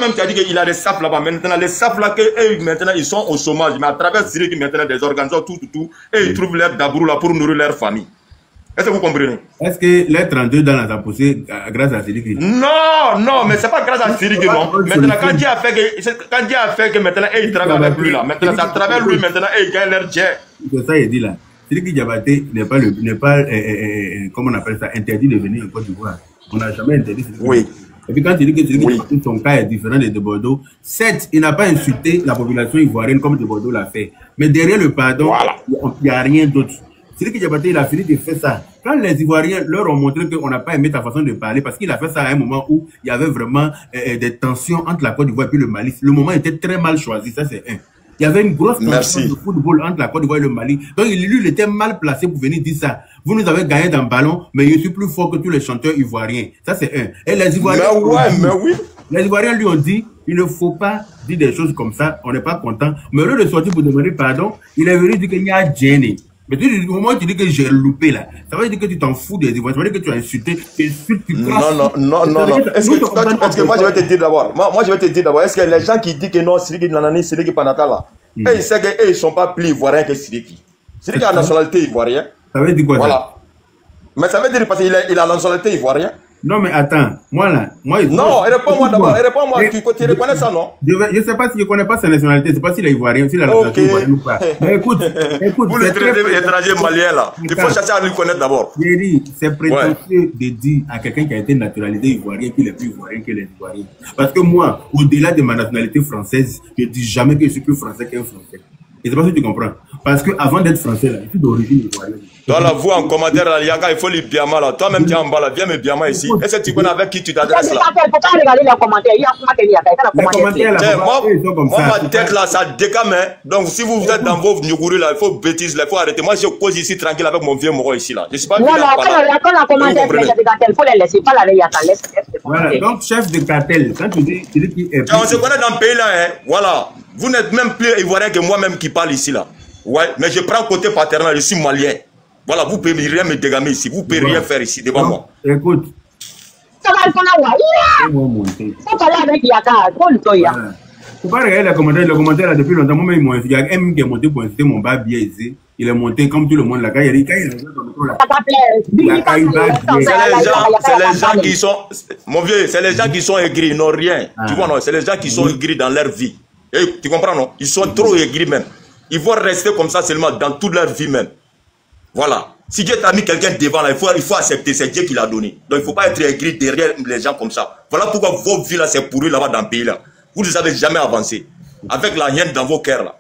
Même tu as dit qu'il a des SAF là-bas. Maintenant, les SAF là, maintenant, ils sont au chômage. Mais à travers Syrie, maintenant, des organisations, tout, et ils trouvent leur dabrou là pour nourrir leur famille. Est-ce que vous comprenez? Est-ce que les 32 dans la poussé grâce à Syrie? Non, mais c'est pas grâce à Syrie, non. Maintenant, quand Dieu a fait que maintenant, ils travaillent avec lui là. Maintenant, c'est à travers lui, maintenant, ils gagnent leur jet. C'est ça, il dit là. Syrie Diabaté n'est pas, comment on appelle ça, interdit de venir en Côte d'Ivoire. On n'a jamais interdit. Oui. Et puis quand il dit que son cas est différent de Bordeaux, certes, il n'a pas insulté la population ivoirienne comme de Bordeaux l'a fait. Mais derrière le pardon, il n'y a rien d'autre. C'est que Diabaté, il a fini de faire ça. Quand les Ivoiriens leur ont montré qu'on n'a pas aimé ta façon de parler, parce qu'il a fait ça à un moment où il y avait vraiment des tensions entre la Côte d'Ivoire et puis le Mali. Le moment était très mal choisi, ça c'est un. Il y avait une grosse tension de football entre la Côte d'Ivoire et le Mali. Donc lui, il était mal placé pour venir dire ça. Vous nous avez gagné dans le ballon, mais je suis plus fort que tous les chanteurs ivoiriens. Ça c'est un. Et les Ivoiriens, les Ivoiriens lui ont dit, il ne faut pas dire des choses comme ça, on n'est pas content. Mais au lieu de sortir pour demander pardon, il est venu dire qu'il y a gêné. Mais au moment où tu dis que j'ai loupé là, ça veut dire que tu t'en fous des Ivoiriens, ça veut dire que tu as insulté, tu Non. Est-ce que moi je vais te dire d'abord, est-ce que les gens qui disent que non, Sidiki Nanani, Sidiki Panata là, ils savent qu'ils ne sont pas plus ivoiriens que Sidiki. Sidiki a la nationalité ivoirienne. Ça veut dire quoi? Voilà. Mais ça veut dire parce qu'il a la nationalité ivoirienne. Non, mais attends, non, réponds-moi d'abord, tu reconnais ça, non? Je ne sais pas si je ne connais pas sa nationalité, je ne sais pas s'il est ivoirien, s'il a la nationalité ivoirienne ou pas. Mais écoute. Vous le traitez étranger malien là, il faut chercher à lui connaître d'abord. J'ai dit, c'est prétentieux de dire à quelqu'un qui a été naturalisé ivoirien qu'il est plus ivoirien que les Ivoiriens. Parce que moi, au-delà de ma nationalité française, je ne dis jamais que je suis plus français qu'un français. Et c'est pas si tu comprends. Parce que avant d'être français, là, je suis d'origine ivoirienne. Toi, la voix en commentaire, là, Yaka, il faut les biama là. Toi-même, tu es en bas là. Viens me biama ici. Est-ce que tu connais avec qui tu t'adresses là? Il faut pas regarder les commentaires. Il y a les commentaires là. Moi, ma tête là, ça décame. Donc, si vous êtes dans vos Nyuguri là, il faut bêtises, il faut arrêter. Moi, je cause ici tranquille avec mon vieux moro ici là. Je suis pas. Non, quand la commentaire, il faut les laisser. Pas la Yaka. Voilà. Donc, chef de cartel, quand tu dis qu'il est. On se connaît dans le pays là, hein. Voilà. Vous n'êtes même plus ivoirien que moi-même qui parle ici là. Ouais, mais je prends côté paternel, je suis malien. Voilà, vous ne pouvez rien me dégamer ici, vous ne pouvez rien faire ici devant moi. Écoute. Ça va faut parler avec Yaka, faut pas regarder les commentaires là depuis longtemps. Moi, il y a un qui est monté pour inciter mon bas biais ici. Il est monté comme tout le monde là. Quand il dit, c'est les gens qui sont, mon vieux, c'est les gens qui sont aigris, ils n'ont rien. Tu vois, non, c'est les gens qui sont aigris dans leur vie. Et, tu comprends, non? Ils sont trop aigris même. Ils vont rester comme ça seulement dans toute leur vie même. Voilà. Si Dieu t'a mis quelqu'un devant là, il faut accepter, c'est Dieu qui l'a donné. Donc il ne faut pas être aigri derrière les gens comme ça. Voilà pourquoi vos vies là, c'est pourri là-bas dans le pays là. Vous ne savez jamais avancer. Avec la haine dans vos cœurs là.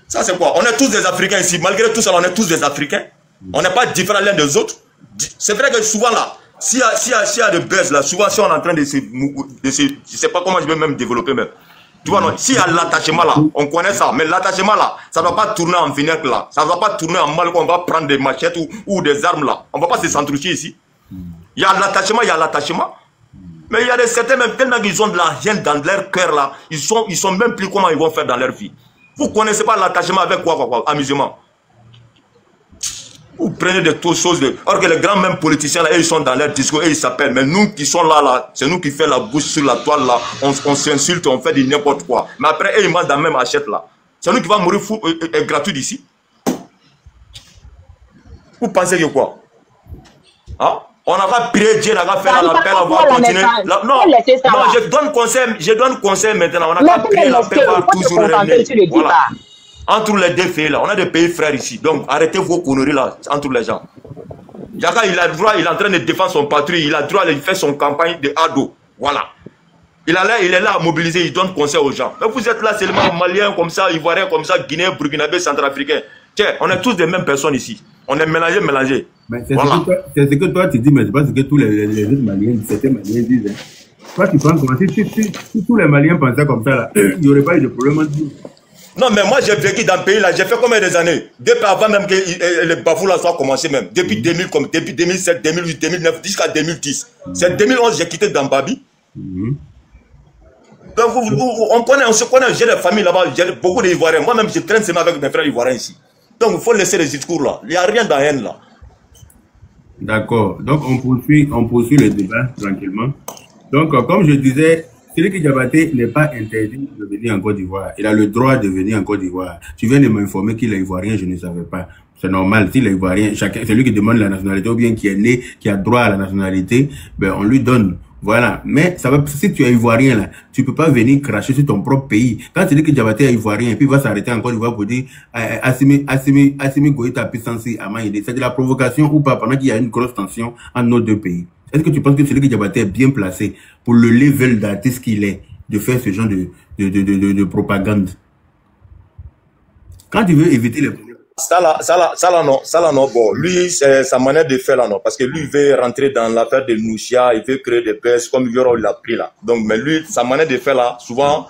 Ça c'est quoi? On est tous des Africains ici. Malgré tout ça, on est tous des Africains. On n'est pas différents l'un des autres. C'est vrai que souvent là, s'il y a de buzz là, souvent si on est en train de se... je ne sais pas comment je vais même développer même. Tu vois, non, s'il y a l'attachement là, on connaît ça, mais l'attachement là, ça ne va pas tourner en vinaigre là, ça ne va pas tourner en mal qu'on va prendre des machettes ou des armes là. On ne va pas se centrifuger ici. Il y a l'attachement, mais il y a certains même tellement qu'ils ont de la haine dans leur cœur là, ils sont même plus comment ils vont faire dans leur vie. Vous ne connaissez pas l'attachement avec quoi? Amusement. Vous prenez de toutes choses. Or que les grands même politiciens là, ils sont dans leur discours et ils s'appellent. Mais nous qui sommes là, c'est nous qui faisons la bouche sur la toile là. On s'insulte, on fait du n'importe quoi. Mais après, ils mangent dans la même assiette là. C'est nous qui va mourir fou et gratuit d'ici. Vous pensez que quoi? Hein? On n'a pas prié Dieu, on n'a pas fait l'appel, on va continuer. Non, je donne conseil maintenant. On n'a pas prié l'appel, on va toujours revenir. Voilà. Entre les deux pays là, on a des pays frères ici. Donc arrêtez vos conneries là, entre les gens. Yaka, il a le droit, il est en train de défendre son patrie, il a le droit de faire son campagne de ado. Voilà. Il est là à mobiliser, il donne conseil aux gens. Mais vous êtes là seulement Maliens comme ça, Ivoiriens comme ça, Guinéens, Burkinabés, Centrafricains. Tiens, on est tous des mêmes personnes ici. On est mélangés. C'est ce que toi tu dis, mais c'est pas ce que tous les autres Maliens, certains Maliens disent. Toi tu penses comment si tous les Maliens pensaient comme ça là, il n'y aurait pas eu de problème entre nous. Non, mais moi j'ai vécu dans le pays là, j'ai fait combien d'années? Depuis avant même que les bafous là soient commencés même. Depuis 2000, comme depuis 2007, 2008, 2009, jusqu'à 2010. C'est 2011 j'ai quitté Dambabi. Donc on se connaît, j'ai des familles là-bas, j'ai beaucoup d'Ivoiriens. Moi-même je traîne seulement avec mes frères Ivoiriens ici. Donc il faut laisser les discours là. Il n'y a rien dans la haine là. D'accord. Donc on poursuit le débat tranquillement. Donc comme je disais, Sidiki Diabaté n'est pas interdit de venir en Côte d'Ivoire. Il a le droit de venir en Côte d'Ivoire. Tu viens de m'informer qu'il est ivoirien, je ne savais pas. C'est normal, s'il est ivoirien, celui qui demande la nationalité ou bien qui est né, qui a droit à la nationalité, ben on lui donne. Voilà. Mais ça va, si tu es ivoirien là, tu peux pas venir cracher sur ton propre pays. Quand tu dis que Diabaté est ivoirien et puis il va s'arrêter en Côte d'Ivoire pour dire Assimi Goïta Pissansi à Maïdé, c'est de la provocation ou pas pendant qu'il y a une grosse tension entre nos deux pays. Est-ce que tu penses que celui qui Diabaté est bien placé pour le level d'artiste qu'il est de faire ce genre de propagande? Quand tu veux éviter les problèmes. Ça là, non, bon, lui, c'est sa manière de faire là, non, parce que lui, il veut rentrer dans l'affaire de Nouchia, il veut créer des baisses comme Yoro l'a pris là. Donc, mais lui, sa manière de faire là, souvent,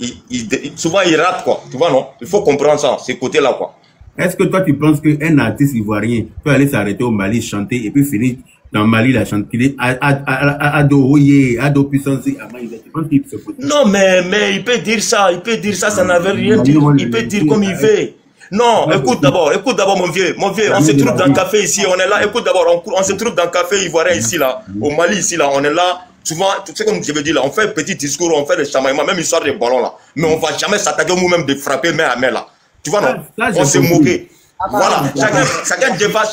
il rate, quoi. Tu vois, non? Il faut comprendre ça, ces côtés-là, quoi. Est-ce que toi, tu penses qu'un artiste ivoirien peut aller s'arrêter au Mali, chanter, et puis finir dans Mali, la chanter, Ado Puissance, non, mais il peut dire ça, ça n'avait rien dit. Il peut dire comme il veut. Non, écoute d'abord, mon vieux, on se trouve dans le café ici, on est là, écoute d'abord, on se trouve dans le café ivoirien ici, là, au Mali ici, là, on est là, souvent, tu sais comme je veux dire, là, on fait un petit discours, on fait des chamaillements, même histoire des ballons, là, mais on va jamais s'attaquer nous-mêmes de frapper main à main, là, tu vois, non, on s'est moqué, voilà, chacun défend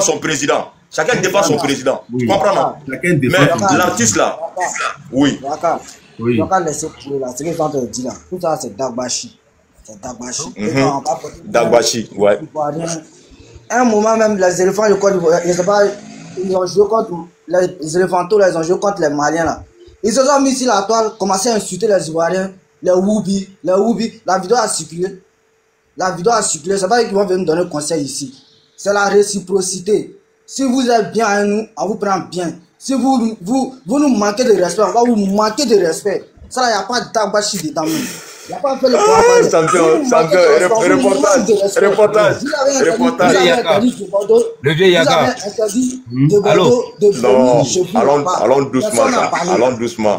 son président, tu comprends, non, mais l'artiste, là, oui. Oui. Donc, laisser pour là, ce que j'entends dire là, tout ça c'est Dagbashi. C'est Dagbashi. Dagbashi, ouais. À un moment même, les éléphants de Côte d'Ivoire, ils ont joué contre les éléphantos, là, ils ont joué contre les Maliens là. Ils se sont mis sur la toile, commencé à insulter les Ivoiriens, les Woubi. La vidéo a circulé. C'est pas eux qui vont venir nous donner conseil ici. C'est la réciprocité. Si vous êtes bien à nous, on vous prend bien. Si vous nous manquez de respect, on va vous manquer de respect. Ça là, il n'y a pas de Dagbashi dedans. Il n'y a pas fait le reportage. Le vieux Yaka. Allons doucement,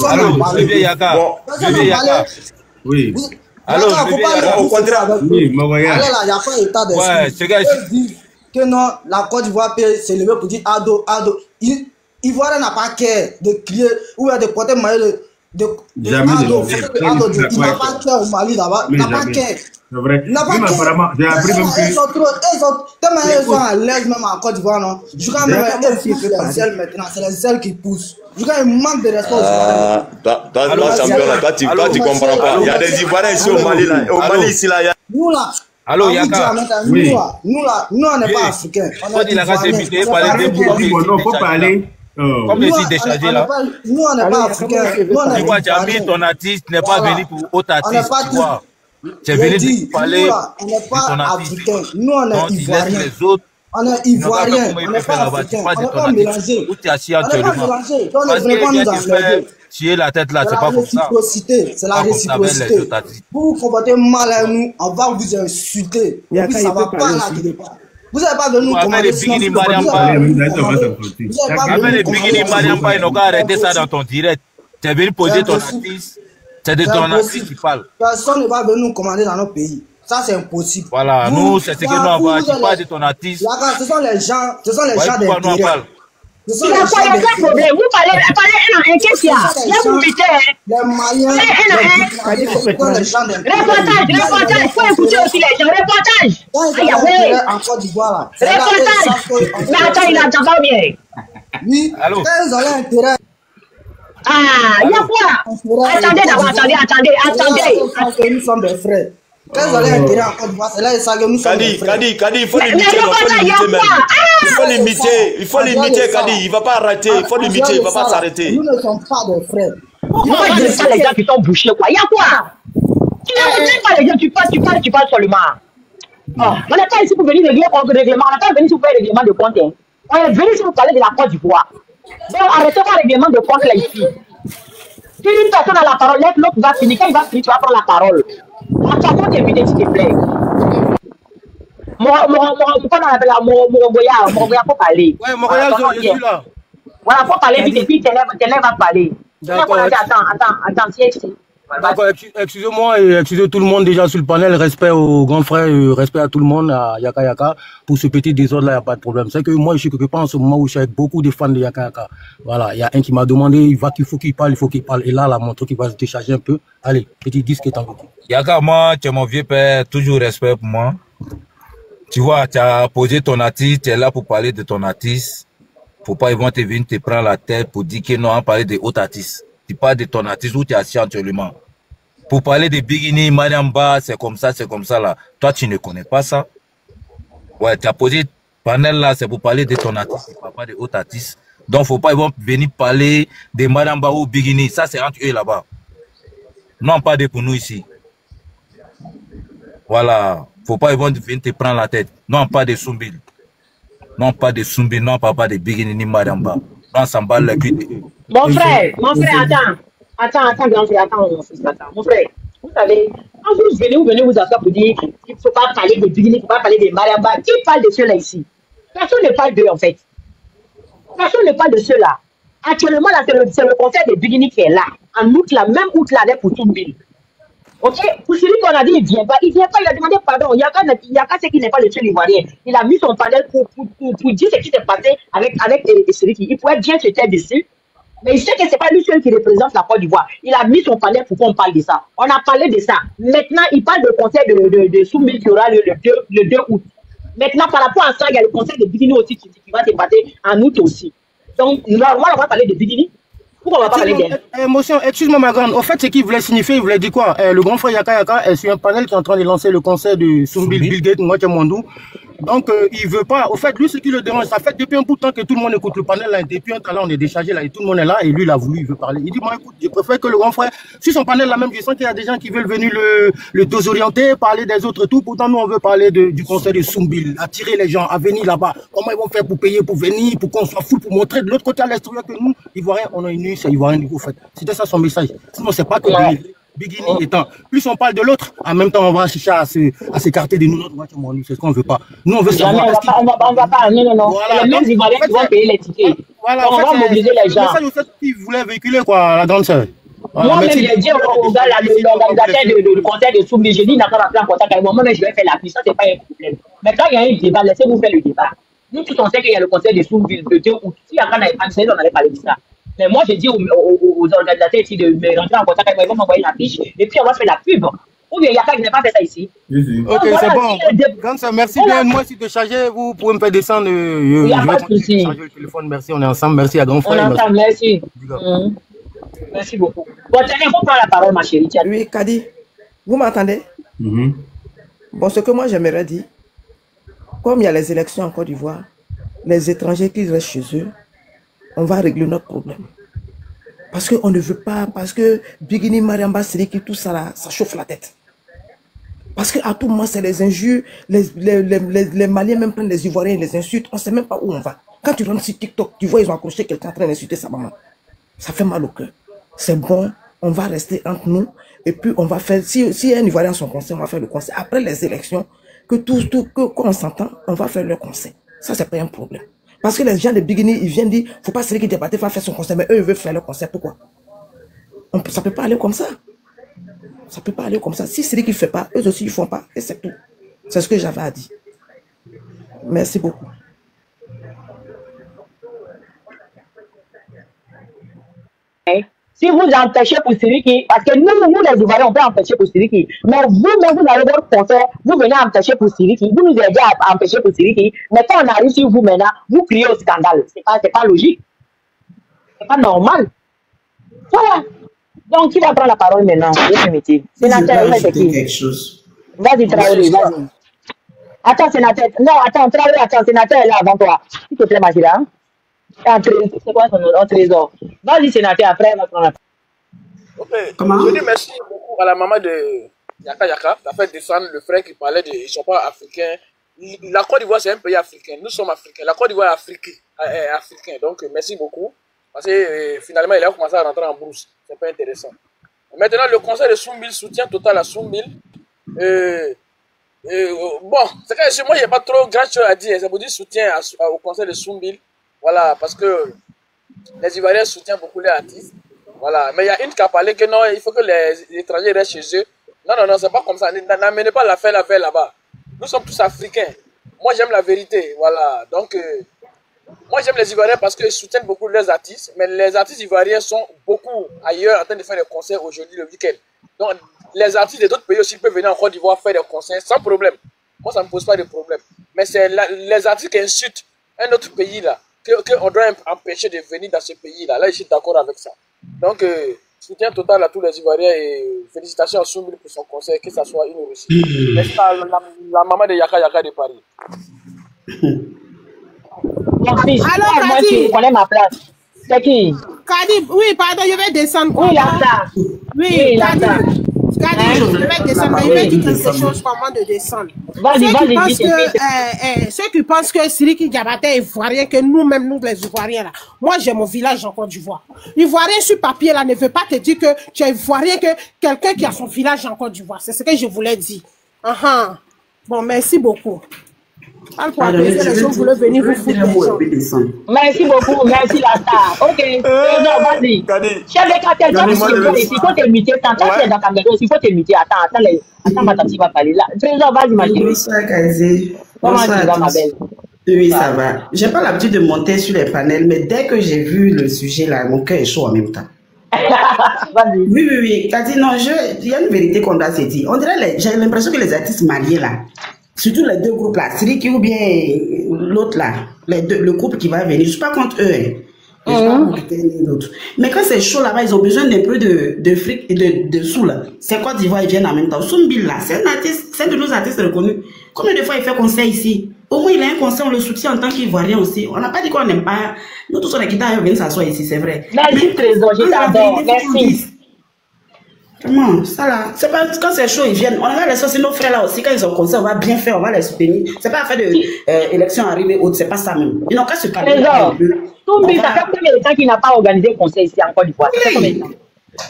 Allô, le vieux Yaka. Oui. Allô, le vieux Yaka. Au contraire. Oui, Mogoya. Il n'y a pas d'état d'esprit. Ouais, ce gars. Que non, la Côte d'Ivoire peut s'élever pour dire Ado. Ivoirien n'a pas cœur de crier ou de porter maillot de jamais Ado. Il n'a pas cœur au Mali là-bas. Il n'a pas cœur. C'est vrai. Il n'a pas cœur. Ils sont à l'aise même en Côte d'Ivoire, non? Je crois même les ailes maintenant, c'est les ailes qui poussent. Je crois qu'il manque de respect aux Ivoiriens. Toi, champion, toi, tu comprends pas. Il y a des Ivoiriens ici au Mali là. Au Mali ici là, il y a. Nous là. Allô, Yaka. Oui. Nous, on n'est pas africains. On est faut parler. Comme les sites déchargés là. Nous, on n'est pas africains. Tu vois, Jamie, ton artiste n'est pas venu pour autre artiste. Tu vois. Tu es venu pour parler. On n'est pas africains. Nous, on est ivoiriens. Les autres. On est ivoiriens. On n'est pas africains. On n'est pas mélangés. Où tu es assis On n'est pas actuellement? mélangés. On ne voulait pas nous enlever. Tu es la tête là, c'est pas comme ça. C'est la réciprocité. Vous vous comportez mal à nous, on va vous insulter. Et puis ça va pas là quelque part. Vous n'avez pas venu nous commander. Avec les Bikini Mariampa, ils n'ont qu'à arrêter ça dans ton direct. Tu es venu poser ton artiste. C'est de ton artiste qui parle. Personne ne va venir nous commander dans nos pays. Ça, c'est impossible. Voilà, nous, c'est ce que nous avons. Tu parles de ton artiste. Ce sont les gens d'intérêt. Il y a quoi, il y a quel problème? Vous parlez un qu'est-ce qu'il y a? Il y a vous mettez. Les Maliens. Reportage, il faut écouter aussi les gens. Reportage. En Côte d'Ivoire, là. Reportage. Mais attends, il n'entend pas bien. Oui, quand ils ont l'intérêt. Ah, il y a quoi? Attendez d'abord, attendez. Nous sommes des frères. Quand ils ont l'intérêt en Côte d'Ivoire, c'est là ils savent que nous sommes des frères. Kadi, il faut limiter, il faut limiter, Kadi, il ne va pas arrêter, il faut limiter, il ne va pas s'arrêter. Nous ne sommes pas des frères. Pourquoi dire ça les gens qui sont bouchés, quoi? Il y a quoi? Tu n'écoutes pas les gens, tu parles seulement. On n'est pas ici pour venir régler contre le règlement, on n'est pas venu ici pour faire le règlement de compte. On est venu ici pour parler de la Côte d'Ivoire. Donc arrêtez pas le règlement de compte là ici. Si une personne a la parole, laisse l'autre va finir. Quand il va finir, tu vas prendre la parole. En façon d'éviter, s'il te plaît. Mogoya, faut parler. Ouais, Mogoya, je suis là. Voilà, faut parler vite et puis tes lèvres va parler. D'accord. Attends, siège ici. D'accord, excusez-moi et excusez tout le monde déjà sur le panel. Respect aux grands frères, respect à tout le monde, à Yaka Yaka. Pour ce petit désordre-là, il n'y a pas de problème. C'est que moi, je suis quelque part en ce moment où je suis avec beaucoup de fans de Yaka Yaka. Voilà, il y a un qui m'a demandé, il faut qu'il parle, il faut qu'il parle. Et là, la montre qui va se décharger un peu. Allez, petit disque est en route. Yaka, moi, tu es mon vieux père, toujours respect pour moi. Tu vois, tu as posé ton artiste, tu es là pour parler de ton artiste. Faut pas, ils vont te venir te prendre la tête pour dire que non, on parle de autres artistes. Tu parles de ton artiste où tu es assis actuellement. Pour parler de Bigini, Mariamba, c'est comme ça là. Toi, tu ne connais pas ça. Ouais, tu as posé panel là, c'est pour parler de ton artiste, pas de autres artistes. Donc, faut pas, ils vont venir parler de Mariamba ou Bigini. Ça, c'est entre eux là-bas. Non, pas de pour nous ici. Voilà. Faut pas, ils vont venir te prendre la tête. Non, pas de Sumbil. Non, pas de Sumbil, non, pas de Bigini ni Mariamba. Non, ça m'emballe la cuite. Mon frère, attends, grand frère, attends. Mon frère, vous savez, quand vous venez vous asseoir pour dire qu'il ne faut pas parler de Bigini, il ne faut pas parler de Mariamba, qui parle de ceux-là ici? Personne ne parle d'eux en fait. Personne ne parle de ceux-là. Actuellement, là, c'est le concert de Bigini qui est là. En août, là, même août, là, pour Sumbil. Ok, pour celui qu'on a dit, il vient pas, il a demandé pardon. Il y a qu'à ce qui n'est pas le seul Ivoirien. Il a mis son panel pour dire ce qui s'est passé avec celui qui. Il pourrait bien se taire dessus, mais il sait que c'est pas lui seul qui représente la Côte d'Ivoire. Il a mis son panel pour qu'on parle de ça. On a parlé de ça. Maintenant, il parle de concert de Sumbil qui aura le 2 août. Maintenant, par rapport à ça, il y a le concert de Bigini aussi qui va se passer en août aussi. Donc, normalement, on va parler de Bigini. Pourquoi on va pas parler d'elle? Émotion, excuse-moi ma grande. Au fait, ce qu'il voulait signifier, il voulait dire quoi? Le grand frère Yaka Yaka est sur un panel qui est en train de lancer le concert de Sumbil Bill Gates, Mwatia Mwandou. Donc, il veut pas. Au fait, lui, ce qui le dérange, ça fait depuis un bout de temps que tout le monde écoute le panel là. Depuis un temps là, on est déchargé là et tout le monde est là et lui, il a voulu, il veut parler. Il dit, moi, écoute, je préfère que le grand frère, sur son panel là même, je sens qu'il y a des gens qui veulent venir le désorienter, parler des autres tout. Pourtant, nous, on veut parler du concert de Sumbil, attirer les gens à venir là-bas. Comment ils vont faire pour payer, pour venir, pour qu'on soit fou, pour montrer de l'autre côté à l'extérieur que nous, Ivoiriens, on a une nuit, c'est Ivoirien du coup, en fait. C'était ça son message. Sinon, c'est pas que Bigini étant. Plus on parle de l'autre, en même temps, on va chercher à s'écarter de nous. C'est ce qu'on veut pas. Nous, on veut savoir. On va pas. Non. Voilà. Les mêmes Ivoiriens qui vont payer les tickets. Voilà, on va mobiliser les gens. C'est ça qu'il voulait véhiculer, quoi, la grande sœur. Moi-même, j'ai dit au gars, l'organisateur du concert de Sumbil, j'ai dit, il n'a pas appelé en contact avec moi. Moi-même, je vais faire la piste. Ça, c'est pas un problème. Mais quand il y a un débat, laissez-nous faire le débat. Nous tous, on sait qu'il y a le concert de Sumbil le 2 août. Si Yakan n'avait pas dit ça, on n'allait parler de ça. Mais moi, j'ai dit aux organisateurs ici de me rentrer en contact avec moi, ils vont m'envoyer la fiche et puis on va faire la pub. Ou bien Yaka qui n'a pas fait ça ici. Ok, c'est bon. Grande sœur, merci bien. Moi, si de charger, vous pouvez me faire descendre. Il n'y a pas de souci. Charger le téléphone. Merci, on est ensemble. Merci à grand frère. On est ensemble, merci. Merci beaucoup. Bon, tenez, il faut prendre la parole, ma chérie. Oui, Kadi, vous m'entendez? Bon, ce que moi j'aimerais dire, comme il y a les élections en Côte d'Ivoire, les étrangers qui restent chez eux, on va régler notre problème. Parce qu'on ne veut pas, parce que Bigini, Mariamba, Siriki, tout ça là, ça chauffe la tête. Parce qu'à tout moment, c'est les injures, les Maliens même prennent les Ivoiriens et les insultent, on ne sait même pas où on va. Quand tu rentres sur TikTok, tu vois, ils ont accroché quelqu'un en train d'insulter sa maman. Ça fait mal au cœur. C'est bon, on va rester entre nous, et puis on va faire, si un Ivoirien a son conseil, on va faire le conseil. Après les élections, qu'on s'entend, on va faire le conseil. Ça, c'est pas un problème. Parce que les gens de Bigini, ils viennent dire, faut pas celui qui débattait, va faire son conseil, mais eux, ils veulent faire leur conseil. Pourquoi? Ça peut pas aller comme ça. Ça peut pas aller comme ça. Si celui qui fait pas, eux aussi, ils font pas, et c'est tout. C'est ce que j'avais à dire. Merci beaucoup. Si vous empêchez pour celui qui... Parce que nous, les Ivoiriens, on peut empêcher pour celui qui... Mais vous-même, vous avez votre concert, vous venez empêcher pour celui qui... Vous nous aidez à empêcher pour celui qui... Mais quand on arrive sur vous maintenant, vous criez au scandale. C'est pas logique. C'est pas normal. Voilà. Donc, qui va prendre la parole maintenant? Sénateur, c'est qui? Vas-y, Traoré, vas-y. Attends, sénateur. Non, attends, Traoré, attends, sénateur est là avant toi. S'il te plaît, Magira. C'est quoi son nom? Trésor. Vas-y, sénateur, après, on va prendre la parole. Je dis merci beaucoup à la maman de Yaka Yaka. Ça fait descendre le frère qui parlait de. Ils ne sont pas africains. La Côte d'Ivoire, c'est un pays africain. Nous sommes africains. La Côte d'Ivoire est africain. Donc, merci beaucoup. Parce que finalement, il a commencé à rentrer en brousse. C'est pas intéressant. Maintenant, le conseil de Sumbil, soutien total à Sumbil. Bon, c'est que chez moi, il n'y a pas trop grand chose à dire. C'est pour dire soutien au conseil de Sumbil. Voilà, parce que les Ivoiriens soutiennent beaucoup les artistes. Voilà. Mais il y a une qui a parlé que non, il faut que les étrangers restent chez eux. Non, non, non, c'est pas comme ça. N'amenez pas l'affaire là-bas. Nous sommes tous africains. Moi, j'aime la vérité. Voilà. Donc, moi, j'aime les Ivoiriens parce qu'ils soutiennent beaucoup leurs artistes. Mais les artistes ivoiriens sont beaucoup ailleurs en train de faire des concerts aujourd'hui, le week-end. Donc, les artistes d'autres pays aussi peuvent venir en Côte d'Ivoire faire des concerts sans problème. Moi, ça ne me pose pas de problème. Mais c'est les artistes qui insultent un autre pays là, qu'on doit empêcher de venir dans ce pays-là. Là, je suis d'accord avec ça. Donc, soutien total à tous les Ivoiriens et félicitations à Soumbil pour son concert, que ça soit une réussite. Merci à la maman de Yaka Yaka de Paris. Merci. Alors, Moi, tu connais ma place. C'est qui? Kadi, oui, pardon, je vais descendre. Oui, là, ça. Oui, là, ça. Kadi, je vais descendre, mais je vais dire quelque chose comment de descendre. Vas-y, Ceux qui pensent que Siriki Diabaté est ivoirien, que nous-mêmes, nous les Ivoiriens là, moi j'ai mon village en Côte d'Ivoire. Ivoirien sur papier là ne veut pas te dire que tu es ivoirien, que quelqu'un qui a son village en Côte d'Ivoire. C'est ce que je voulais dire. Bon, merci beaucoup. Merci beaucoup, merci la star. Ok, vas-y. Chef de quartier, il faut t'imiter. Tant que tu es dans Cameroun, il faut t'imiter. Attends, ma tante va parler là. Trésor, vas-y, ma chérie. Bonsoir, Kazé. Comment tu vas, ma belle? Oui, ça va. J'ai pas l'habitude de monter sur les panels, mais dès que j'ai vu le sujet là, mon cœur est chaud en même temps. Oui. Kazé, non, il y a une vérité qu'on doit se dire. On dirait, j'ai l'impression que les artistes mariés là, surtout les deux groupes là, Siriki ou bien l'autre là, le couple qui va venir, je suis pas contre eux. Je suis pas contre l'autre. Mais quand c'est chaud là-bas, ils ont besoin d'un peu de fric et de sous là. C'est Côte d'Ivoire, ils viennent en même temps. Soumbil là, c'est un artiste, c'est un de nos artistes reconnus. Combien de fois il fait concert ici? Au moins il a un concert, on le soutient en tant qu'Ivoirien aussi. On n'a pas dit qu'on n'aime pas. Nous tous on a quitté à venir s'asseoir ici, c'est vrai. Merci Trésor, je t'adore, merci. Comment ça là, c'est pas quand c'est chaud ils viennent. On a les c'est nos frères là aussi quand ils ont concert on va bien faire, on va les soutenir. C'est pas affaire de élection arrivée autre, c'est pas ça même. Ils n'ont qu'à se calmer. Soumbil, ça fait combien de temps qu'il n'a pas organisé concert ici en Côte d'Ivoire? Ça fait combien de temps?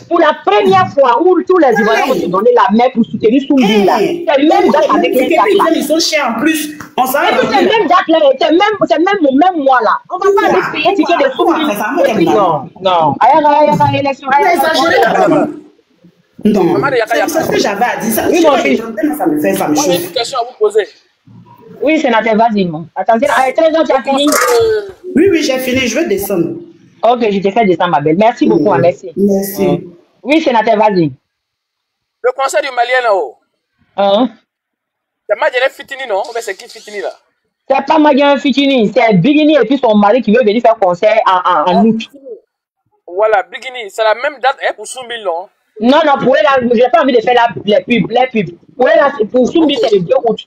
Pour la première fois où tous les Ivoiriens vont se donner la main pour soutenir Soumbil là. C'est même date avec les dates là. Ils sont chers en plus. On s'en va. C'est même date là, c'est même mois là. On va pas aller payer ticket de Soumbil. Non. Aïe, élection. Non, c'est ce que j'avais à dire. Ça me fait, ça me chauffe. J'ai une question à vous poser. Oui, sénateur, vas-y. Attention, 13 ans, tu as fini? Oui, j'ai fini, je veux descendre. Ok, je te fais descendre, ma belle. Merci beaucoup, merci. Merci. Oui, sénateur, vas-y. Le concert du Malien là-haut. C'est Madjane Fitini, non? Ou bien c'est qui Fitini là? C'est pas Madjane Fitini, c'est Bigini et puis son mari qui veut venir faire concert en août. Voilà, Bigini, c'est la même date pour Soumbil, non? Non, pour elle, je n'ai pas envie de faire les pubs. Pour elle, pour Soumbil, c'est le 2 août.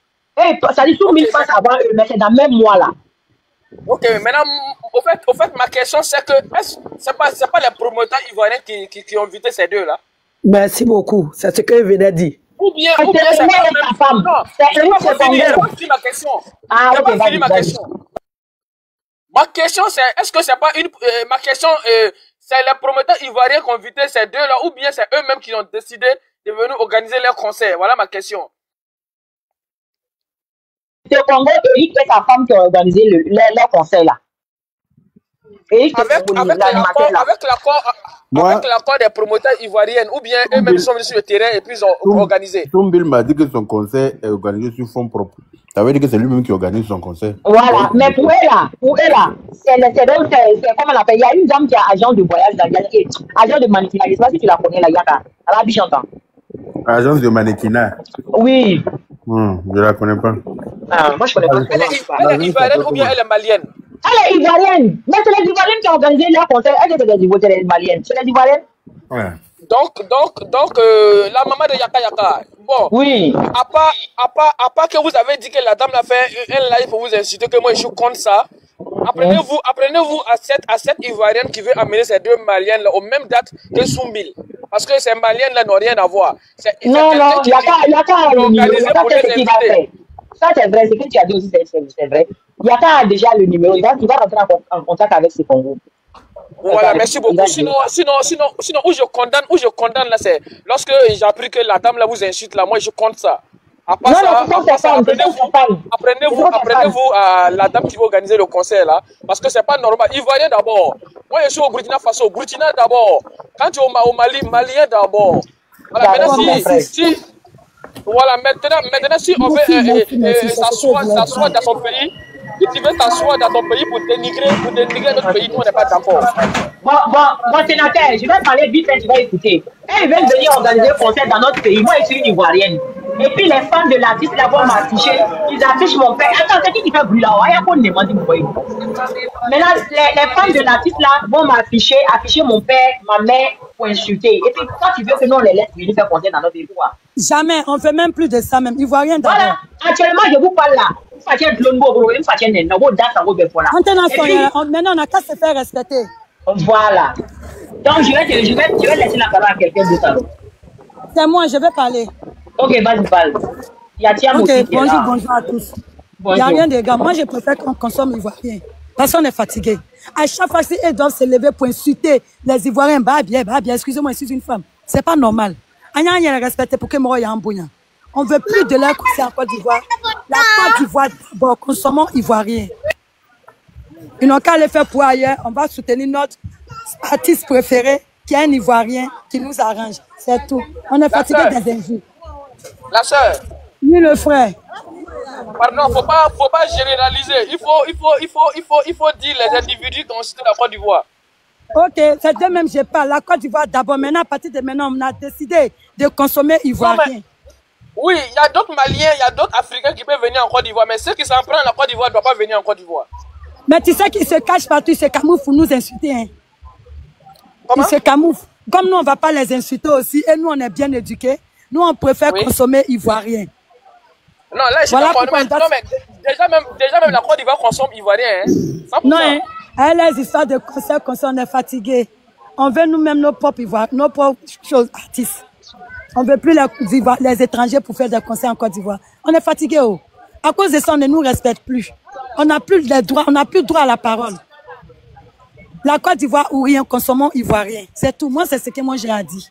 Ça dit Soumbil passe avant eux, mais c'est dans le même mois là. Ok, maintenant, au fait, ma question c'est que c'est pas les promoteurs ivoiriens qui ont invité ces deux là? Merci beaucoup, c'est ce que je venais de dire. Ou bien c'est pas même femme. C'est fini ma question. Ok, fini ma question. Ma question c'est, est-ce que c'est pas une ma question c'est les promoteurs ivoiriens qui ont invité ces deux là ou bien c'est eux-mêmes qui ont décidé de venir organiser leur concert? Voilà ma question. C'est au Congo, Eric et sa femme qui ont organisé leur concert là. Eric avec l'accord des promoteurs ivoiriens ou bien eux-mêmes sont venus sur le terrain et puis ils ont organisé. Soumbil m'a dit que son concert est organisé sur fonds propres. Ça veut dire que c'est lui-même qui organise son concert. Voilà, mais pour elle là, c'est comme on appelle, il y a une dame qui est agent de voyage, agent de mannequinat, je ne sais pas si tu la connais là, Yaka, à la Bichantan. Agence de mannequinat? Oui. Je la connais pas. Moi je connais pas. Elle est ivoirienne ou bien elle est malienne? Elle est ivoirienne, mais c'est les Ivoiriennes qui ont organisé leur concert, elle est des Maliennes, c'est les Ivoiriennes. Ouais. Donc, la maman de Yaka Yaka, bon, oui. À part que vous avez dit que la dame l'a fait un live pour vous inciter, que moi je suis contre ça, apprenez-vous à cette Ivoirienne qui veut amener ces deux Maliennes là aux mêmes dates que Soumbil. Parce que ces Maliennes là n'ont rien à voir. Non, Yaka a le numéro, Yaka sait ce qu'il va faire. Ça c'est vrai, ce que tu as dit aussi c'est vrai. Yaka a déjà le numéro, il va rentrer en contact avec ce Congo. Voilà, merci beaucoup. Sinon, où je condamne là, c'est lorsque j'ai appris que la dame là vous insulte là, moi je compte ça. À part ça, apprenez-vous à la dame qui va organiser le concert là, parce que c'est pas normal. Ivoirien d'abord. Moi, je suis au Burkina Faso. Burkina d'abord. Quand tu es au Mali, Malien d'abord. Voilà, maintenant, voilà, maintenant, si on veut s'asseoir dans son pays, si tu veux t'asseoir dans ton pays pour dénigrer notre pays, nous, on n'est pas d'accord. Bon, sénateur, je vais parler vite fait, tu vas écouter. Ils veulent venir organiser un concert dans notre pays. Moi, je suis une Ivoirienne. Et puis, les fans de l'artiste là vont m'afficher. Ils affichent mon père. Attends, c'est qui fait bruit là? Il y a pas de demander mon pays. Maintenant, les fans de l'artiste là vont m'afficher, mon père, ma mère, pour insulter. Et puis, quand tu veux que nous, on les laisse venir faire concert dans notre pays, quoi. Jamais, on ne fait même plus de ça, même. Ivoirien d'abord. Voilà, actuellement, je vous parle là. Maintenant, on n'a qu'à se faire respecter. Voilà. Donc, je vais laisser la parole à quelqu'un d'autre. C'est moi, je vais parler. Ok, vas-y, parle. Il y a Tiam aussi qui est là. Bonjour à tous. Il n'y a rien de gars. Moi, je préfère qu'on consomme ivoirien. Parce qu'on est fatigué. À chaque fois, ils doivent se lever pour insulter les Ivoiriens. Bah bien, excusez-moi, je suis une femme. C'est pas normal. On a respecté pour que moi, il y a un bouillon. On ne veut plus de l'air en Côte d'Ivoire. La Côte d'Ivoire, d'abord, consommons ivoirien. Ils n'ont qu'à le faire pour ailleurs. On va soutenir notre artiste préféré, qui est un Ivoirien, qui nous arrange. C'est tout. On est fatigué des injures. La sœur. Oui, le frère. Pardon, faut pas généraliser. Il faut dire les individus qui ont cité la Côte d'Ivoire. Ok, c'est de même, je parle. La Côte d'Ivoire d'abord. Maintenant, à partir de maintenant, on a décidé de consommer ivoirien. Oui, il y a d'autres Maliens, il y a d'autres Africains qui peuvent venir en Côte d'Ivoire, mais ceux qui s'en prennent la Côte d'Ivoire ne doivent pas venir en Côte d'Ivoire. Mais tu sais qu'ils se cachent partout, ils se camouflent pour nous insulter. Hein. Ils se camouflent. Comme nous, on ne va pas les insulter aussi, et nous, on est bien éduqués, nous, on préfère consommer ivoirien. Non, là, je suis d'accord. Non, mais déjà même la Côte d'Ivoire consomme ivoirien. Hein. Non, hein. Les histoires de concert, on est fatigués. On veut nous-mêmes nos propres ivoiriens, nos propres choses, artistes. On ne veut plus les étrangers pour faire des concerts en Côte d'Ivoire. On est fatigué. Oh. À cause de ça, on ne nous respecte plus. On n'a plus de droit, on n'a plus droit à la parole. La Côte d'Ivoire ou rien, consommons ivoirien. C'est tout. Moi, c'est ce que moi j'ai à dire.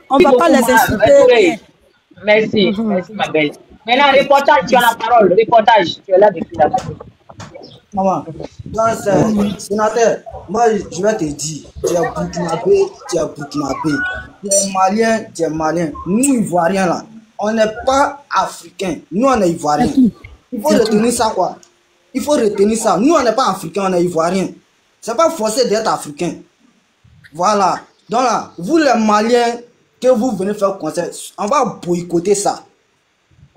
On ne va pas les insulter. Merci, merci ma belle. Maintenant, reportage, tu as la parole. Reportage, tu es là depuis la parole. Maman, sénateur, moi je vais te dire, tu es burkinabé, tu es burkinabé. Tu es malien, tu es malien. Nous, Ivoiriens là, on n'est pas africains. Nous, on est Ivoiriens. Il faut retenir ça, quoi. Il faut retenir ça. Nous, on n'est pas africains, on est Ivoiriens. C'est pas forcé d'être africain. Voilà. Donc là, vous les Maliens, que vous venez faire concert, on va boycotter ça.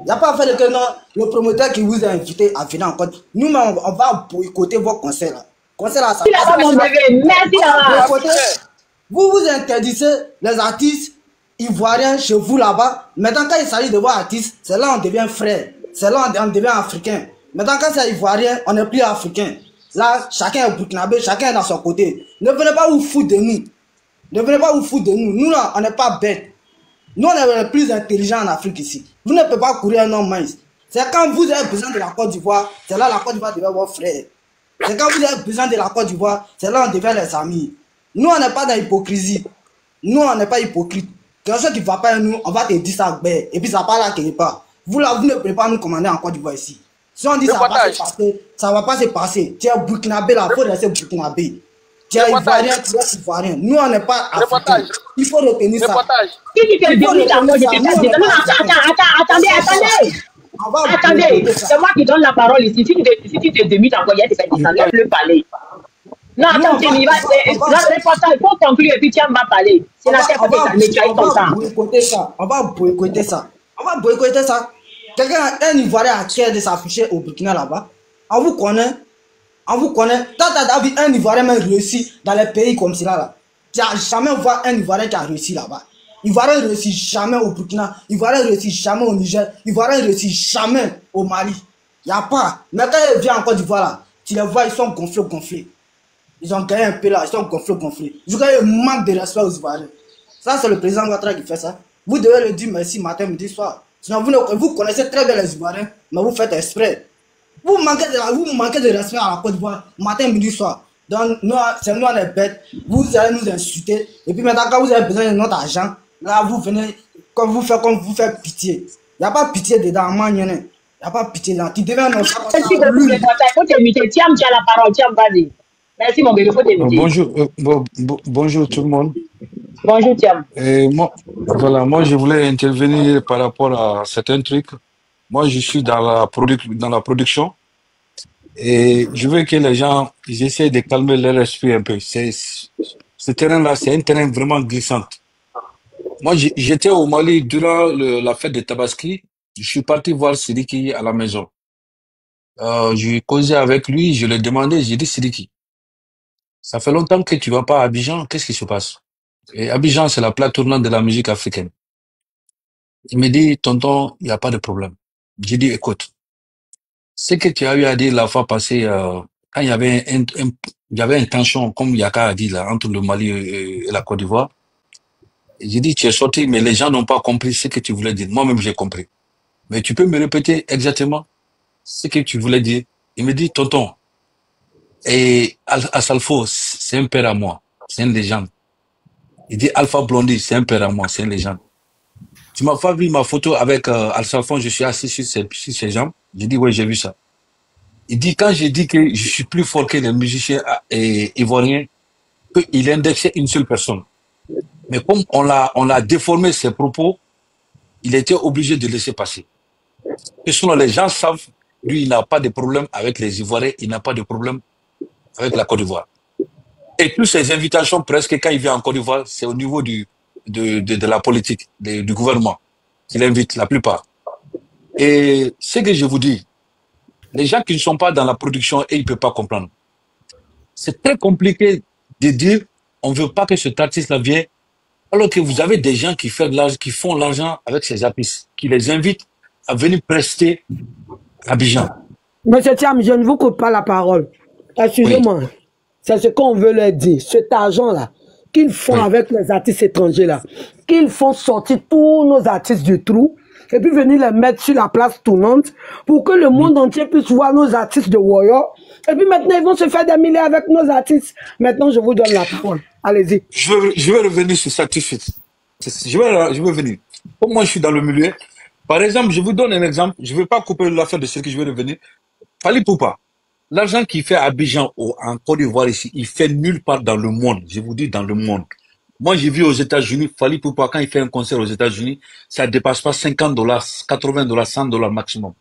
Il n'y a pas à faire que non, le promoteur qui vous a invité à venir en Côte. Nous-mêmes, on va boycotter vos concerts là. Concert là, ça vous vous interdisez les artistes ivoiriens chez vous là-bas. Maintenant, quand il s'agit de vos artistes, c'est là on devient frère. C'est là on devient africain. Maintenant, quand c'est ivoirien, on n'est plus africain. Là, chacun est burkinabé, chacun est dans son côté. Ne venez pas vous foutre de nous. Ne venez pas vous foutre de nous. Nous là, on n'est pas bêtes. Nous, on est les plus intelligents en Afrique ici. Vous ne pouvez pas courir un homme mince. C'est quand vous avez besoin de la Côte d'Ivoire, c'est là la Côte d'Ivoire devient votre frère. C'est quand vous avez besoin de la Côte d'Ivoire, c'est là on devient les amis. Nous, on n'est pas dans l'hypocrisie. Nous, on n'est pas hypocrite. Quelqu'un qui ne va pas à nous, on va te dire ça, et puis ça part là quelque part. Vous là, vous ne pouvez pas nous commander en Côte d'Ivoire ici. Si on dit ça va pas se passer, ça va pas se passer. Tu es burkinabé là, il faut rester burkinabé. Tu es ivoirien, tu es ivoirien. Nous, on n'est pas africains. Il faut retenir ça. Attendez, c'est moi qui donne la parole ici. Si tu te démites encore, il y a des personnes qui veulent parler. Non, attends, il faut conclure et puis tu vas parler. C'est la terre qui tu as ton temps. On va boycotter ça. On va boycotter ça. Quelqu'un, un Ivoirien a cœur de s'afficher au Burkina là-bas. On vous connaît. On vous connaît. T'as vu un Ivoirien même réussi dans les pays comme cela là. Tu n'as jamais vu un Ivoirien qui a réussi là-bas. Ivoirien ne réussit jamais au Burkina. Ivoirien ne réussit jamais au Niger. Ivoirien ne réussit jamais au Mali. Il n'y a pas. Mais quand ils viennent en Côte d'Ivoire là, tu les vois, ils sont gonflés. Ils ont gagné un peu là, ils sont gonflés. Je crois qu'il manque de respect aux Ivoiriens. Ça, c'est le président Ouattara qui fait ça. Vous devez le dire merci matin, midi, soir. Sinon, vous connaissez très bien les Ivoiriens, mais vous faites exprès. Vous manquez de respect à la Côte d'Ivoire, matin, midi, soir. Donc, c'est nous, on est bêtes. Vous allez nous insulter. Et puis maintenant, quand vous avez besoin de notre argent, là, vous venez, comme vous faites pitié. Il n'y a pas pitié dedans, il n'y a pas pitié là. Tu devais annoncer. Merci beaucoup, les gars. Il faut t'imiter. Tiens, tu as la parole. Tiens, vas-y. Merci, mon bébé. Il faut t'imiter. Bonjour tout le monde. Bonjour, Tiam. Moi, je voulais intervenir par rapport à certains trucs. Moi, je suis dans la production et je veux que les gens ils essaient de calmer leur esprit un peu. Ce terrain-là, c'est un terrain vraiment glissant. Moi, j'étais au Mali durant la fête de Tabaski. Je suis parti voir Sidiki à la maison. J'ai causé avec lui, je lui ai demandé, j'ai dit Sidiki, ça fait longtemps que tu vas pas à Abidjan, qu'est-ce qui se passe? Et Abidjan, c'est la plaque tournante de la musique africaine. Il me dit, tonton, il n'y a pas de problème. J'ai dit, écoute, ce que tu as eu à dire la fois passée, quand il y avait il y avait une tension, comme Yaka a dit là, entre le Mali et la Côte d'Ivoire, j'ai dit, tu es sorti, mais les gens n'ont pas compris ce que tu voulais dire. Moi-même, j'ai compris. Mais tu peux me répéter exactement ce que tu voulais dire? Il me dit, tonton, et Asalfo, c'est un père à moi, c'est une légende. Il dit, Alpha Blondy, c'est un père à moi, c'est une légende. Tu m'as pas vu ma photo avec Asalfo, je suis assis sur ses jambes. J'ai dit, oui, j'ai vu ça. Il dit, quand j'ai dit que je suis plus fort que les musiciens ivoiriens, qu'il indexait une seule personne. Mais comme on l'a déformé ses propos, il était obligé de laisser passer. Et sinon, les gens savent, lui, il n'a pas de problème avec les Ivoiriens, il n'a pas de problème avec la Côte d'Ivoire. Et toutes ces invitations, presque, quand il vient en Côte d'Ivoire, c'est au niveau de la politique, du gouvernement, qu'il invite la plupart. Et ce que je vous dis, les gens qui ne sont pas dans la production, et ils ne peuvent pas comprendre. C'est très compliqué de dire, on ne veut pas que cet artiste-là vienne, alors que vous avez des gens qui font l'argent avec ces artistes, qui les invitent à venir prester à Abidjan. Monsieur Thiam, je ne vous coupe pas la parole. Excusez-moi. Oui. C'est ce qu'on veut leur dire. Cet argent-là, qu'ils font avec les artistes étrangers-là, qu'ils font sortir tous nos artistes du trou, et puis venir les mettre sur la place tournante pour que le monde entier puisse voir nos artistes de Warrior. Et puis maintenant, ils vont se faire des milliers avec nos artistes. Maintenant, je vous donne la parole. Allez-y. Je vais revenir sur ça tout de suite. Je vais venir. Comme moi, je suis dans le milieu. Par exemple, je vous donne un exemple. Je ne vais pas couper l'affaire de ce que je vais revenir. Fally Poupa. L'argent qu'il fait à Abidjan, en Côte d'Ivoire ici, il fait nulle part dans le monde. Je vous dis dans le monde. Moi, j'ai vu aux États-Unis, Fally Poupa, quand il fait un concert aux États-Unis, ça ne dépasse pas $50, $80, $100 maximum.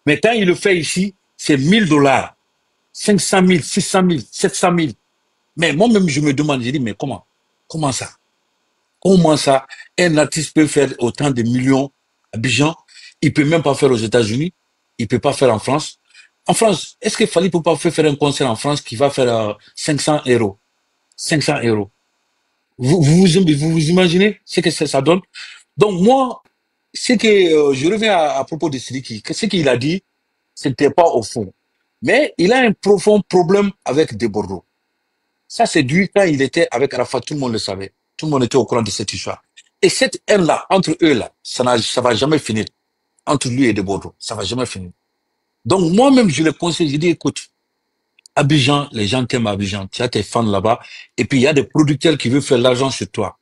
Mais quand il le fait ici, c'est $1000, 500 000, 600 000, 700 000. Mais moi-même, je me demande, j'ai dit, mais comment? Comment ça? Comment ça, un artiste peut faire autant de millions à Abidjan? Il peut même pas faire aux États-Unis. Il peut pas faire en France. En France, est-ce que Fally Poupa peut faire un concert en France qui va faire 500 €? 500 €. Vous imaginez ce que ça donne? Donc moi, c'est que je reviens à propos de Sidiki. Ce qu'il a dit, c'était pas au fond. Mais il a un profond problème avec De Bordeaux. Ça, c'est dû quand il était avec Arafat, tout le monde le savait. Tout le monde était au courant de cette histoire. Et cette haine-là, entre eux-là, ça va jamais finir. Entre lui et De Bordeaux, ça va jamais finir. Donc moi-même, je le conseille, je dis, écoute, Abidjan, les gens t'aiment à Abidjan, tu as tes fans là-bas, et puis il y a des producteurs qui veulent faire l'argent sur toi.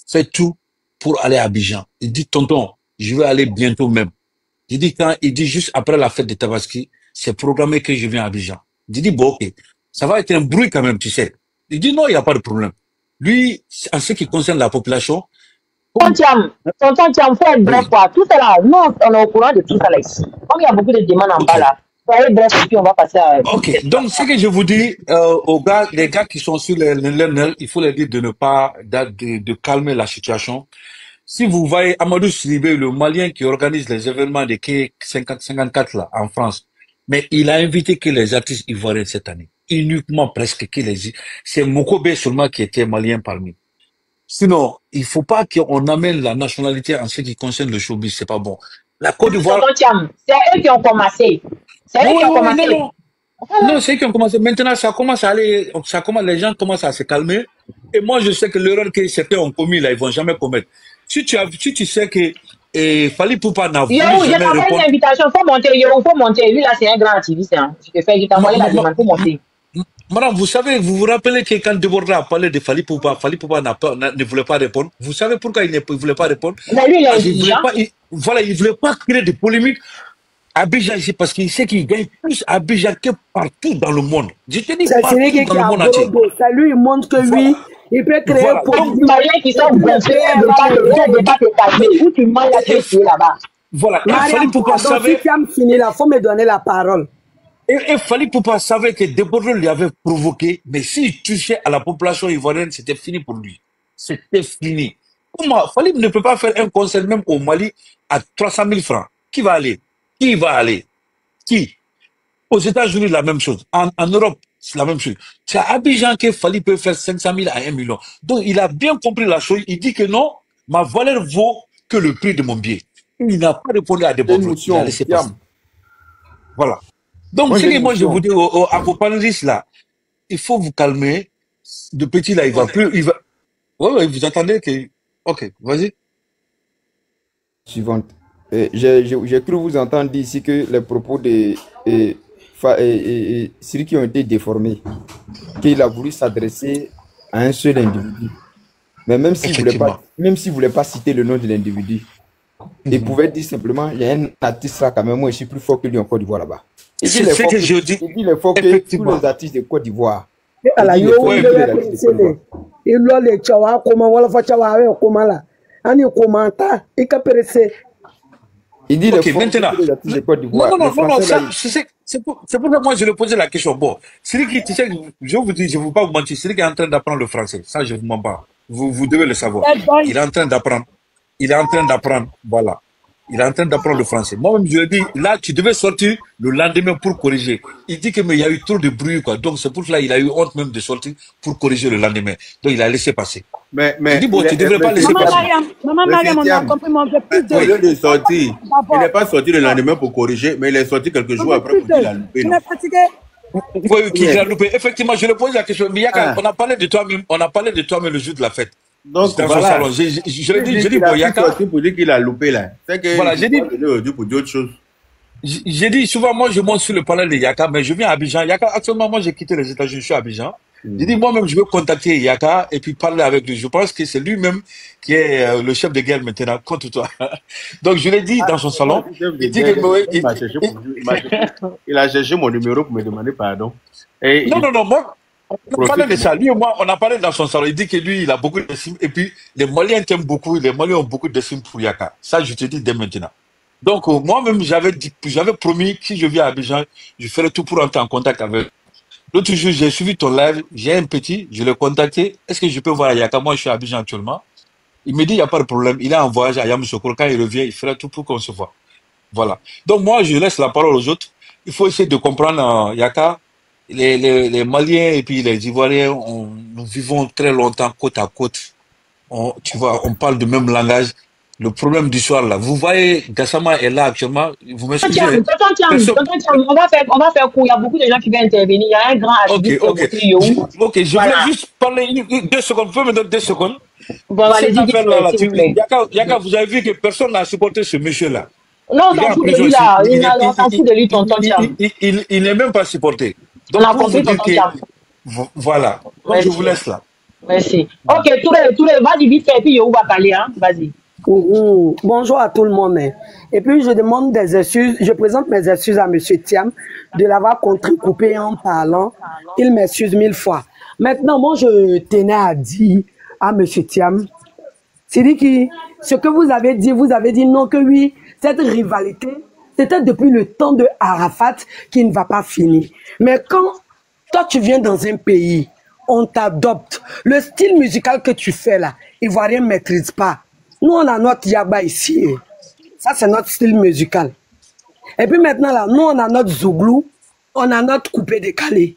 Fais tout pour aller à Abidjan. Il dit, tonton, je vais aller bientôt même. Il dit juste après la fête de Tabaski, c'est programmé que je viens à Abidjan. Il dit, bon, ok, ça va être un bruit quand même, tu sais. Il dit, non, il n'y a pas de problème. Lui, en ce qui concerne la population, Tonton Thiam, faut être bref, quoi. Tout ça là, nous, on est au courant de tout ça là ici. Comme il y a beaucoup de demandes en bas là, soyez bref et puis on va passer à... Ok, donc ce que je vous dis aux gars, les gars qui sont sur les nerfs, il faut leur dire de ne pas, de calmer la situation. Si vous voyez Amadou Sidibé, le Malien qui organise les événements de K54 là, en France, mais il a invité que les artistes ivoiriens cette année. Uniquement presque que c'est Mokobe seulement qui était malien parmi. Sinon, il faut pas qu'on amène la nationalité en ce qui concerne le showbiz, c'est pas bon. La Côte d'Ivoire. C'est eux qui ont commencé. C'est eux qui ont commencé. Non, c'est eux qui ont commencé. Maintenant, ça commence à aller, les gens commencent à se calmer. Et moi, je sais que l'erreur que certains ont commis là, ils vont jamais commettre. Si tu sais que Fally Poupa n'a voulu jamais répondre. J'ai envoyé une invitation, faut monter, Yoro, faut monter. Lui là, c'est un grand activiste. Hein. Je te fais, je t'ai envoyé la demande, faut monter. Madame, vous savez, vous vous rappelez que quand Deborah a parlé de Fali Poupa ne voulait pas répondre. Vous savez pourquoi il ne voulait pas répondre? Mais lui, il est Parce qu'il voulait intelligent. pas, voilà, il voulait pas créer de polémiques. Abidjan, c'est parce qu'il sait qu'il gagne plus à Abidjan que partout dans le monde. Je te dis C'est partout celui dans qui le a monde entier. Bordeaux. Ça lui montre que lui, il peut créer Voilà. Donc, polémique. les Maliens qui sont gonflés, de pas te calmer. Où tu manges là, tu es tué là-bas. Voilà. Et Fali Mariam, Poupa pardon, si savait, tu as fini là, il faut me donner la parole. et Fali Poupa savait que Deborah lui avait provoqué, mais s'il touchait à la population ivoirienne, c'était fini pour lui. C'était fini. Comment? Fali ne peut pas faire un concert même au Mali à 300 000 francs. Qui va aller? Qui va aller? Qui? Aux États-Unis, la même chose. En Europe, c'est la même chose. C'est à Abidjan que Fali peut faire 500 000 à 1 million. Donc, il a bien compris la chose. Il dit que non, ma valeur vaut que le prix de mon billet. Il n'a pas répondu à des C'est une bonnes. Il a notion. laissé passer. Voilà. Donc, Moi, ce j'ai que une moi je vous notion. dis à vos panélistes là, il faut vous calmer. De petit là, il va plus. Il va... Ouais, vous attendez que. Ok, vas-y. Suivante. J'ai cru vous entendre dire ici que les propos de Siriki ont été déformés, qu'il a voulu s'adresser à un seul individu. Mais même s'il ne voulait pas citer le nom de l'individu, il pouvait dire simplement, il y a un artiste là quand même, moi je suis plus fort que lui en Côte d'Ivoire là-bas. Il dit C'est ce que je dis. il dit les fois que tous les artistes de Côte d'Ivoire. Ala yo wele presele. Ilo le chawa koma wala fa chawa we koma la. Ani komanta ikaperese. Il dit Ok, les fois maintenant. que tous les artistes de Côte d'Ivoire. Non, c'est pour ça que moi je lui posais la question. Bon, Siriki, tu sais, je vous dis, je ne veux pas vous mentir, Siriki est en train d'apprendre le français. Ça, je ne vous mens pas. Vous devez le savoir. Il est en train d'apprendre. Il est en train d'apprendre. Voilà. Il est en train d'apprendre le français. Moi-même, je lui ai dit, là, tu devais sortir le lendemain pour corriger. Il dit que, mais il y a eu trop de bruit, quoi. Donc, c'est pour cela qu'il a eu honte même de sortir pour corriger le lendemain. Donc, il a laissé passer. Mais je dis, bon, tu ne devrais pas laisser passer. Maman Mariam, on a compris, mais on veut plus de... Au lieu de sortir, il n'est pas sorti le lendemain pour corriger, mais il est sorti quelques jours après pour dire qu'il a loupé. Tu non? es fatigué? Oui, qu'il a loupé. Effectivement, je lui pose la question. Mais Yaka, on a parlé de toi-même le jour de la fête. Donc, dans voilà. son salon. Je dis, bon, Yaka. Pour dire qu'il a loupé là. C'est que voilà, j'ai dit. Pour dire autre chose. J'ai dit, souvent, moi, je monte sur le palais de Yaka, mais je viens à Abidjan. Yaka, actuellement, moi, j'ai quitté les États-Unis, je suis à Abidjan. J'ai dit, moi-même, je veux contacter Yaka et puis parler avec lui. Je pense que c'est lui-même qui est le chef de guerre maintenant contre toi. Donc, je l'ai dit dans son salon. Il dit il a cherché mon numéro pour me demander pardon. Et non, moi. On a parlé de ça. Lui et moi, on a parlé dans son salon. Il dit que lui, il a beaucoup d'estime. Et puis, les Maliens t'aiment beaucoup. Les Maliens ont beaucoup d'estime pour Yaka. Ça, je te dis dès maintenant. Donc, moi-même, j'avais promis que si je viens à Abidjan, je ferai tout pour entrer en contact avec. L'autre jour, j'ai suivi ton live. J'ai un petit, je l'ai contacté. Est-ce que je peux voir Yaka? Moi, je suis à Abidjan actuellement. Il me dit, il n'y a pas de problème. Il est en voyage à Yamoussoukro. Quand il revient, il fera tout pour qu'on se voit. Voilà. Donc, moi, je laisse la parole aux autres. Il faut essayer de comprendre Yaka. Les Maliens et puis les Ivoiriens, nous vivons très longtemps côte à côte. Tu vois, on parle du même langage. Le problème du soir là, vous voyez, Gassama est là actuellement. Vous m'excusez. On va faire court. Il y a beaucoup de gens qui viennent intervenir. Il y a un grand activiste. Ok, je voulais juste parler 2 secondes. Vous pouvez me donner 2 secondes? Bon, allez-y, Yaka, vous avez vu que personne n'a supporté ce monsieur-là. Non, on s'en fout de lui là. On s'en fout de lui, tonton Tiam. Il n'est même pas supporté. Donc, on a compris, tonton Tiam. Voilà. Donc, je vous laisse là. Merci. Ok, Touré, vas-y vite fait, et puis on va parler, hein. Vas-y. Bonjour à tout le monde. Et puis je demande des excuses, je présente mes excuses à M. Thiam de l'avoir contre-coupé en parlant. Il m'excuse 1000 fois. Maintenant, moi je tenais à dire à M. Thiam, c'est dit que ce que vous avez dit non, que oui, cette rivalité, c'était depuis le temps de Arafat qui ne va pas finir. Mais quand toi tu viens dans un pays, on t'adopte, le style musical que tu fais là, Ivoirien ne maîtrise pas. Nous, on a notre Yaba ici. Ça, c'est notre style musical. Et puis maintenant, là, nous, on a notre Zouglou, on a notre coupé décalé.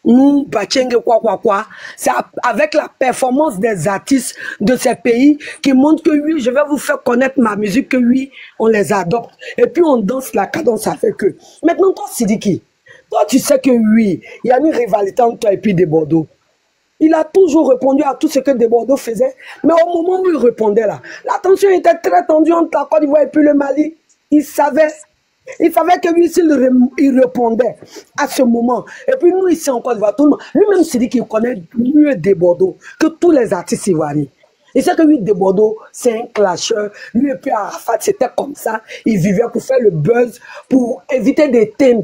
Nous, Bachenge, quoi. C'est avec la performance des artistes de ces pays qui montrent que oui, je vais vous faire connaître ma musique, que oui, on les adopte. Et puis, on danse la cadence, ça fait que. Maintenant, toi, Sidiki, toi, tu sais que oui, il y a une rivalité entre toi et puis des Bordeaux. Il a toujours répondu à tout ce que De Bordeaux faisait. Mais au moment où il répondait là, la tension était très tendue entre la Côte d'Ivoire et puis le Mali. Il savait Il savait que lui, s'il il répondait à ce moment, et puis nous ici en Côte d'Ivoire, tout le monde, lui-même s'est dit qu'il connaît mieux des Bordeaux que tous les artistes ivoiriens. Il sait que lui, de Bordeaux, c'est un clasheur. Lui et puis Arafat, c'était comme ça. Il vivait pour faire le buzz, pour éviter d'éteindre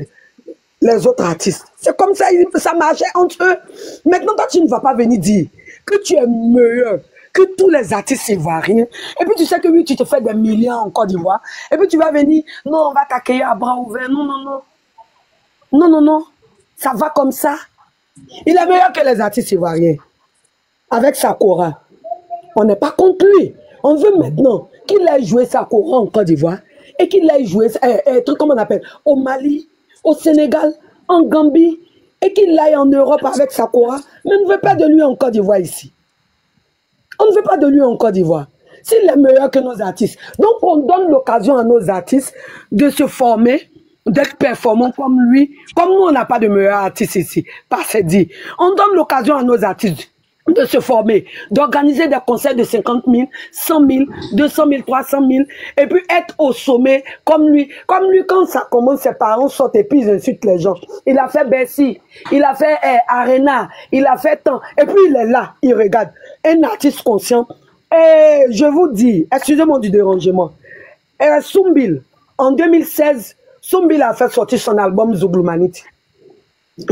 les autres artistes. C'est comme ça, ça marchait entre eux. Maintenant, toi, tu ne vas pas venir dire que tu es meilleur que tous les artistes ivoiriens. Et puis tu sais que oui, tu te fais des millions en Côte d'Ivoire. Et puis tu vas venir, non, on va t'accueillir à bras ouverts. Non, non, non. Non, non, non. Ça va comme ça. Il est meilleur que les artistes ivoiriens. Avec Sakura. On n'est pas contre lui. On veut maintenant qu'il aille jouer Sakura en Côte d'Ivoire et qu'il aille jouer, comment on appelle, au Mali, au Sénégal, en Gambie, et qu'il aille en Europe avec Sakura. Mais on ne veut pas de lui en Côte d'Ivoire ici. On ne veut pas de lui en Côte d'Ivoire. S'il est meilleur que nos artistes. Donc, on donne l'occasion à nos artistes de se former, d'être performants comme lui. Comme nous, on n'a pas de meilleur artiste ici. Pas c'est dit. On donne l'occasion à nos artistes de se former, d'organiser des concerts de 50 000, 100 000, 200 000, 300 000, et puis être au sommet comme lui. Comme lui, quand ça commence, ses parents sortent et puis ils insultent les gens. Il a fait Bercy, il a fait Arena, il a fait tant, et puis il est là, il regarde. Un artiste conscient. Et je vous dis, excusez-moi du dérangement, Soumbil, en 2016, Soumbil a fait sortir son album Zouglou-Maniti.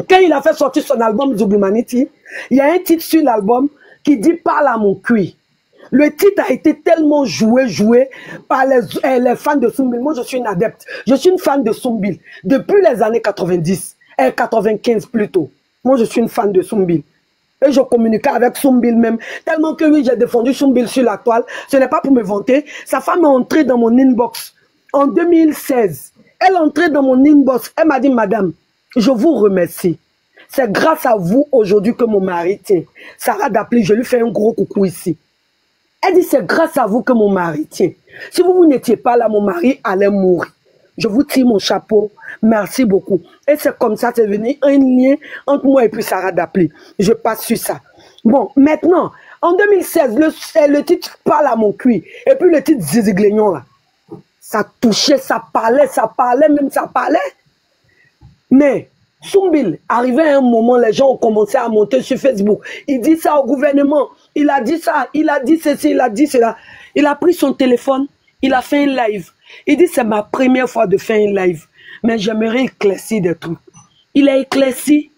Quand il a fait sortir son album Zouglou-Maniti, il y a un titre sur l'album qui dit « Parle à mon cuir ». Le titre a été tellement joué par les fans de Soumbil. Moi, je suis une adepte. Je suis une fan de Soumbil depuis les années 90, 95 plutôt. Moi, je suis une fan de Soumbil. Et je communiquais avec Soumbil même. Tellement que oui, j'ai défendu Soumbil sur la toile. Ce n'est pas pour me vanter. Sa femme est entrée dans mon inbox en 2016. Elle est entrée dans mon inbox. Elle m'a dit « Madame, je vous remercie. C'est grâce à vous aujourd'hui que mon mari tient. » Sarah Dapli, je lui fais un gros coucou ici. Elle dit, c'est grâce à vous que mon mari tient. Si vous n'étiez pas là, mon mari allait mourir. Je vous tire mon chapeau. Merci beaucoup. Et c'est comme ça, c'est devenu un lien entre moi et puis Sarah Dapli. Je passe sur ça. Bon, maintenant, en 2016, le titre « Parle à mon cuir » et puis le titre « Ziziglénion » là. Ça touchait, ça parlait, même ça parlait. Mais Soumbil, arrivé à un moment, les gens ont commencé à monter sur Facebook. Il dit ça au gouvernement. Il a dit ça, il a dit ceci, il a dit cela. Il a pris son téléphone, il a fait un live. Il dit c'est ma première fois de faire un live. Mais j'aimerais éclaircir des trucs. Il a éclairci.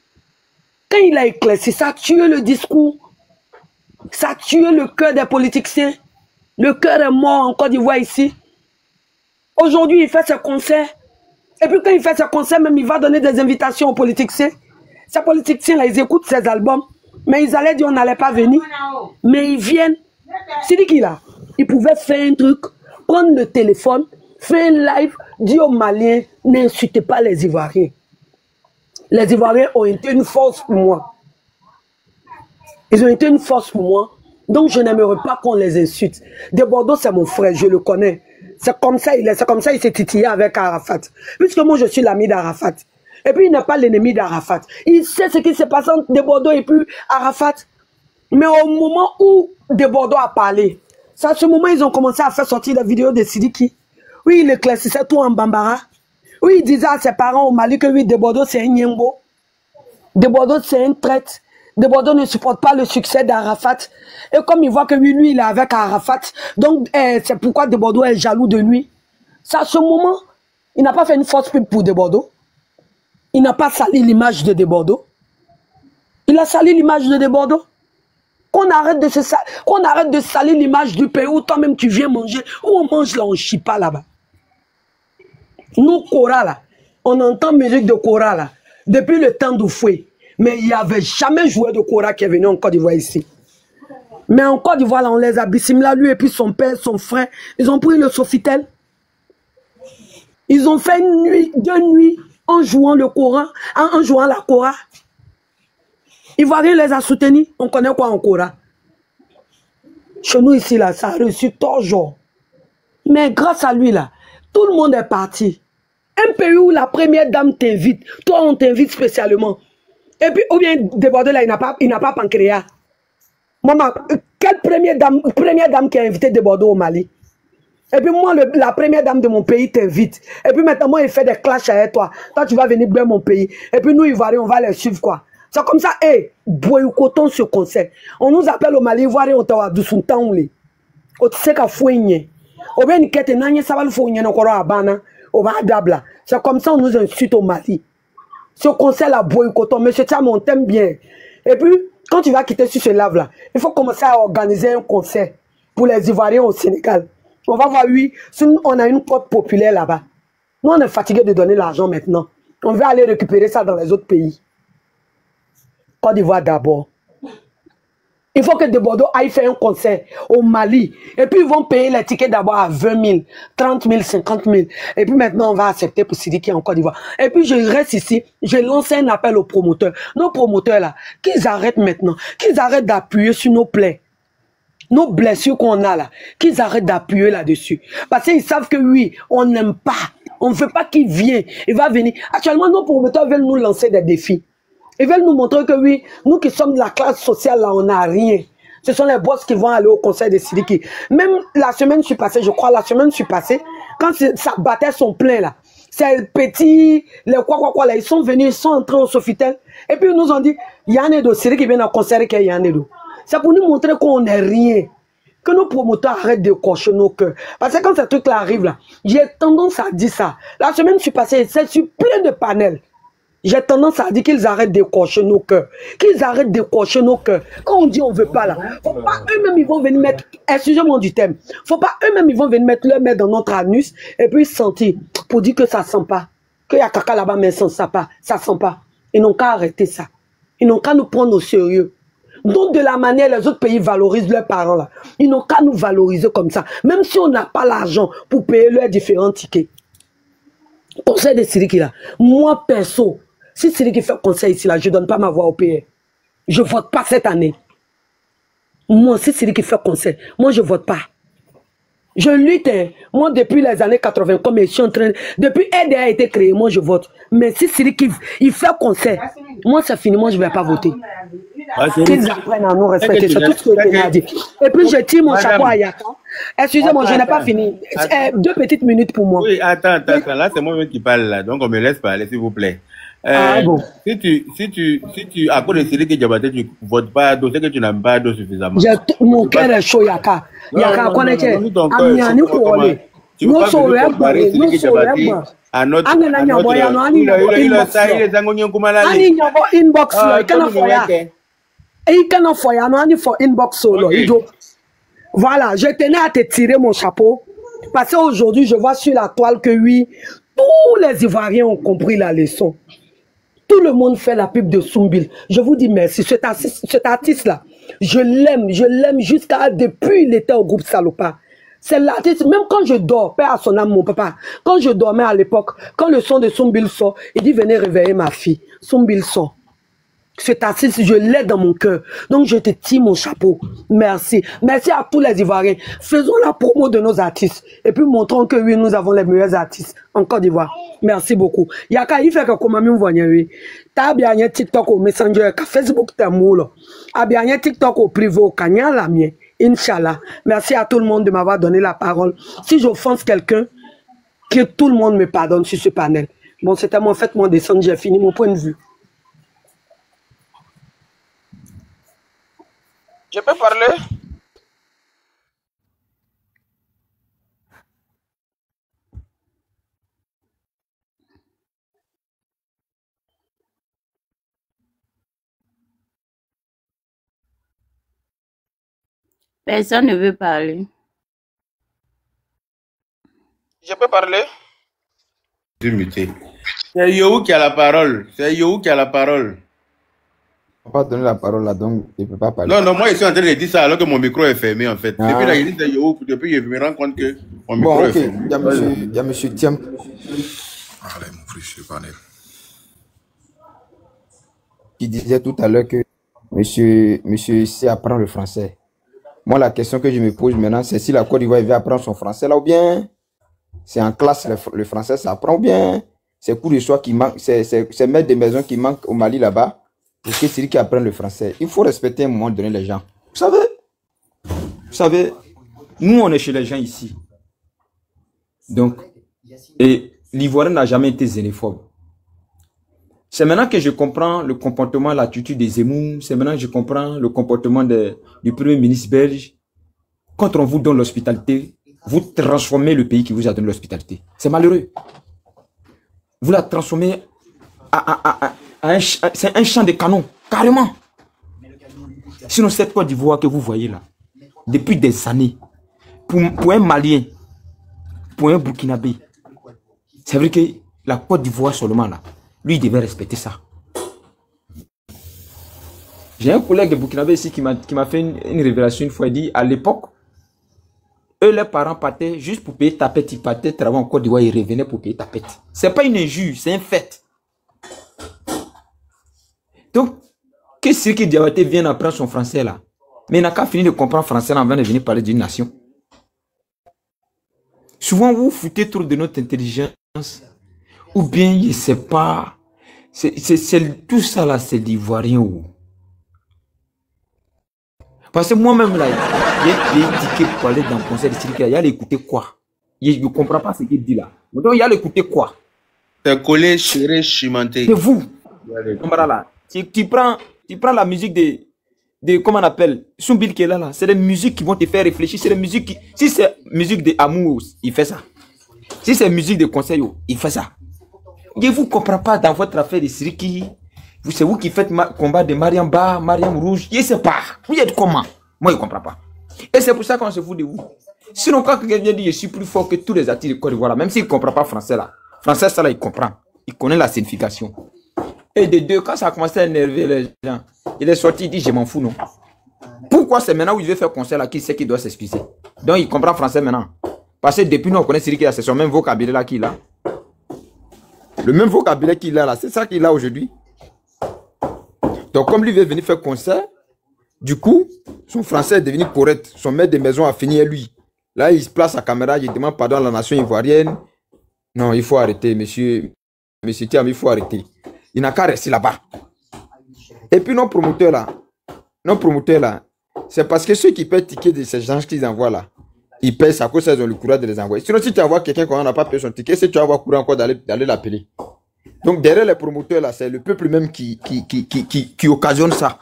Quand il a éclairci, ça a tué le discours. Ça a tué le cœur des politiciens. Le cœur est mort en Côte d'Ivoire ici. Aujourd'hui, il fait ses concerts. Et puis quand il fait ses concerts, même il va donner des invitations aux politiciens. Ces politiciens-là, ils écoutent ses albums. Mais ils allaient dire on n'allait pas venir. Mais ils viennent. C'est dit qu'il a. Il pouvait faire un truc, prendre le téléphone, faire un live, dire aux Maliens, n'insultez pas les Ivoiriens. Les Ivoiriens ont été une force pour moi. Ils ont été une force pour moi. Donc je n'aimerais pas qu'on les insulte. De Bordeaux, c'est mon frère, je le connais. C'est comme ça, il s'est titillé avec Arafat. Puisque moi, je suis l'ami d'Arafat. Et puis, il n'est pas l'ennemi d'Arafat. Il sait ce qui s'est passé entre De Bordeaux et puis Arafat. Mais au moment où De Bordeaux a parlé, c'est à ce moment ils ont commencé à faire sortir la vidéo de Sidiki. Oui, il éclaircissait tout en Bambara. Oui, il disait à ses parents au Mali que oui, De Bordeaux, c'est un Nyembo. De Bordeaux, c'est un traître. De Bordeaux ne supporte pas le succès d'Arafat. Et comme il voit que lui, il est avec Arafat, donc c'est pourquoi De Bordeaux est jaloux de lui. C'est à ce moment, il n'a pas fait une fausse pub pour De Bordeaux. Il n'a pas sali l'image de Bordeaux. Il a sali l'image de Bordeaux. Qu'on arrête de salir l'image du pays où toi-même tu viens manger. Où on mange là, on ne chie pas là-bas. Nous, Kora là, on entend musique de Kora là, depuis le temps d'Oufoué. Mais il n'y avait jamais joué de Kora qui est venu en Côte d'Ivoire ici. Mais en Côte d'Ivoire, là, on les a bissimilés, lui et puis son père, son frère. Ils ont pris le Sofitel. Ils ont fait une nuit, 2 nuits en jouant le Coran, en jouant la Kora. Ivoirien les a soutenus. On connaît quoi en Kora? Chez nous ici, là, ça a reçu toujours. Mais grâce à lui, là, tout le monde est parti. Un pays où la première dame t'invite, toi, on t'invite spécialement. Et puis, ou bien, De Bordeaux, là, il n'a pas pancréas. Maman, quelle première dame qui a invité De Bordeaux au Mali? Et puis moi, la première dame de mon pays t'invite. Et puis maintenant, moi, il fait des clashs avec toi. Toi, tu vas venir bien mon pays. Et puis nous, Ivoiriens, on va les suivre, quoi. C'est comme ça, hé, boycottons ce concert. On nous appelle au Mali, Ivoirien, on t'a dit son temps, on sait qu'à fouiner. On va nous ça va le fouiner encore à Bana. On va dabla. C'est comme ça, on nous insulte au Mali. Ce concert-là, boycottons. Monsieur Tcham, on t'aime bien. Et puis, quand tu vas quitter sur ce lave-là, il faut commencer à organiser un concert pour les Ivoiriens au Sénégal. On va voir, oui, si on a une cote populaire là-bas. Nous, on est fatigué de donner l'argent maintenant. On va aller récupérer ça dans les autres pays. Côte d'Ivoire d'abord. Il faut que de Bordeaux aille faire un concert au Mali. Et puis, ils vont payer les tickets d'abord à 20 000, 30 000, 50 000. Et puis maintenant, on va accepter pour Sidiki en Côte d'Ivoire. Et puis, je reste ici. Je lance un appel aux promoteurs. Nos promoteurs là, qu'ils arrêtent maintenant. Qu'ils arrêtent d'appuyer sur nos plaies. Nos blessures qu'on a là, qu'ils arrêtent d'appuyer là-dessus. Parce qu'ils savent que oui, on n'aime pas. On ne veut pas qu'il vienne. Il va venir. Actuellement, nos promoteurs veulent nous lancer des défis. Ils veulent nous montrer que oui, nous qui sommes de la classe sociale là, on n'a rien. Ce sont les boss qui vont aller au conseil de Sidiki. Même la semaine je suis passée, je crois, quand ça battait son plein là, ces petits, les quoi là, ils sont venus, ils sont entrés au Sofitel. Et puis ils nous ont dit, Yanedo, Sidiki vient au conseil qui est Yanedo. C'est pour nous montrer qu'on n'est rien. Que nos promoteurs arrêtent de cocher nos cœurs. Parce que quand ce truc-là arrive là, j'ai tendance à dire ça. La semaine je suis passée, c'est sur plein de panels. J'ai tendance à dire qu'ils arrêtent de cocher nos cœurs. Qu'ils arrêtent de cocher nos cœurs. Quand on dit on ne veut pas là, faut pas eux-mêmes ils vont venir mettre, excusez-moi du thème, faut pas eux-mêmes ils vont venir mettre leur main dans notre anus et puis sentir pour dire que ça sent pas. Qu'il y a caca là-bas mais ça sent pas. Ça sent pas. Ils n'ont qu'à arrêter ça. Ils n'ont qu'à nous prendre au sérieux. Donc de la manière les autres pays valorisent leurs parents là. Ils n'ont qu'à nous valoriser comme ça. Même si on n'a pas l'argent pour payer leurs différents tickets. Conseil de Sidiki là. Moi perso, si Sidiki fait conseil ici là, je ne donne pas ma voix au PR. Je ne vote pas cette année. Moi, si Sidiki fait conseil, moi je ne vote pas. Je lutte, hein. Moi depuis les années 80, comme je suis en train, depuis EDA a été créé, moi je vote. Mais si Sidiki il fait conseil, moi c'est fini, moi je ne vais pas voter. Qu'ils apprennent à nous respecter, c'est tout ce que je a dit. Et puis je tire mon chapeau à Yaka. Excusez-moi, je n'ai pas fini. 2 petites minutes pour moi. Oui, attends, là c'est moi-même qui parle là, donc on me laisse parler s'il vous plaît. Bon. Si tu, à cause de Sidiki Diabaté, tu ne votes pas d'eau, c'est que tu n'aimes pas d'eau suffisamment. Mon cœur est chaud, Yaka. Yaka, connais-tu? Amiani pour aller. Nous sommes à notre inbox. Voilà, je tenais à te tirer mon chapeau. Parce qu'aujourd'hui, je vois sur la toile que oui, tous les Ivoiriens ont compris la leçon. Tout le monde fait la pub de Soumbil. Je vous dis merci. Cet artiste-là, je l'aime jusqu'à depuis il était au groupe Salopard. C'est l'artiste, même quand je dors, père à son âme, mon papa, quand je dormais à l'époque, quand le son de Soumbil sort, il dit venez réveiller ma fille. Soumbil sort. Cet artiste, je l'ai dans mon cœur. Donc je te tire mon chapeau. Merci. Merci à tous les Ivoiriens. Faisons la promo de nos artistes. Et puis montrons que oui, nous avons les meilleurs artistes en Côte d'Ivoire. Merci beaucoup. Yaka, il fait que comme nous voyons, oui. T'as bien un TikTok au Messenger, Facebook t'es moule. T'as bien un TikTok au privé, au Kenya, la mienne. Inch'Allah. Merci à tout le monde de m'avoir donné la parole. Si j'offense quelqu'un, que tout le monde me pardonne sur ce panel. Bon, c'était mon fait, mon descente, j'ai fini mon point de vue. Je peux parler? Personne ne veut parler. Je peux parler? C'est Yohou qui a la parole. C'est Yohou qui a la parole. On va pas donner la parole là, donc il ne peut pas parler. Non, moi je suis en train de dire ça alors que mon micro est fermé en fait. Depuis là, il dit c'est Yohou, depuis je me rends compte que mon micro est fermé. Il y a monsieur Thiam. Allez, mon frère, je parle. Qui disait tout à l'heure que monsieur sait apprendre le français. Moi, la question que je me pose maintenant, c'est si la Côte d'Ivoire veut apprendre son français là ou bien c'est en classe le français, ça apprend ou bien c'est cours de soir qui manque, c'est maître de maison qui manque au Mali là-bas pour que c'est lui qui apprend le français. Il faut respecter à un moment donné les gens. Vous savez, nous on est chez les gens ici. Donc, et l'Ivoirien n'a jamais été xénophobe. C'est maintenant que je comprends le comportement, l'attitude des Zemmour. C'est maintenant que je comprends le comportement du Premier ministre belge. Quand on vous donne l'hospitalité, vous transformez le pays qui vous a donné l'hospitalité. C'est malheureux. Vous la transformez c'est un champ de canon, carrément. Sinon, cette Côte d'Ivoire que vous voyez là, depuis des années, pour un Malien, pour un Burkinabé, c'est vrai que la Côte d'Ivoire seulement là, lui, il devait respecter ça. J'ai un collègue de Burkinabé ici qui m'a fait une révélation une fois. Il dit, à l'époque, eux, leurs parents partaient juste pour payer tapette. Ils partaient travailler en Côte d'Ivoire, ils revenaient pour payer tapette. C'est pas une injure, c'est un fait. Donc, que Siriki Diabaté vienne apprendre son français là, mais il n'a qu'à finir de comprendre français là avant de venir parler d'une nation. Souvent, vous foutez trop de notre intelligence, ou bien, je ne sais pas, tout ça là, c'est l'Ivoirien. Parce que moi-même là, il y a des tickets pour aller dans le concert de Siriki, il y a l'écouter quoi? Il ne comprend pas ce qu'il dit là. Donc, il y a l'écouter quoi? T'es collé, chéré, chimenté. C'est vous. Là. Tu prends la musique de comment on appelle, Soumbil qui est là. C'est des musiques qui vont te faire réfléchir. C'est des musiques qui, si c'est musique d'amour, il fait ça. Si c'est musique de conseil, il fait ça. Je ne vous comprends pas dans votre affaire de Siriki. C'est vous qui faites combat de Mariam Ba, Mariam Rouge. Je ne sais pas. Vous êtes comment? Moi, je ne comprends pas. Et c'est pour ça qu'on se fout de vous. Sinon, quand quelqu'un dit je suis plus fort que tous les artistes de Côte d'Ivoire, même s'il ne comprend pas français là, français ça là, il comprend. Il connaît la signification. Et de deux, quand ça a commencé à énerver les gens, il est sorti, il dit je m'en fous, non. Pourquoi c'est maintenant où il veut faire concert là qu'il sait qu'il doit s'excuser? Donc il comprend français maintenant. Parce que depuis nous on connaît Siriki, c'est son même vocabulaire là qu'il a. Le même vocabulaire qu'il a là, c'est ça qu'il a aujourd'hui. Donc comme lui veut venir faire concert, du coup, son français est devenu correct. Son maître de maison a fini à lui. Là, il se place à caméra, il demande pardon à la nation ivoirienne. Non, il faut arrêter, monsieur Thiam, il faut arrêter. Il n'a qu'à rester là-bas. Et puis nos promoteurs là, c'est parce que ceux qui paient ticket de ces gens qu'ils envoient là, ils paient à cause qu'ils ont le courage de les envoyer. Sinon, si tu envoies quelqu'un qui n'a pas payé son ticket, c'est que tu vas avoir courage encore d'aller l'appeler. Donc derrière les promoteurs là, c'est le peuple même qui occasionne ça.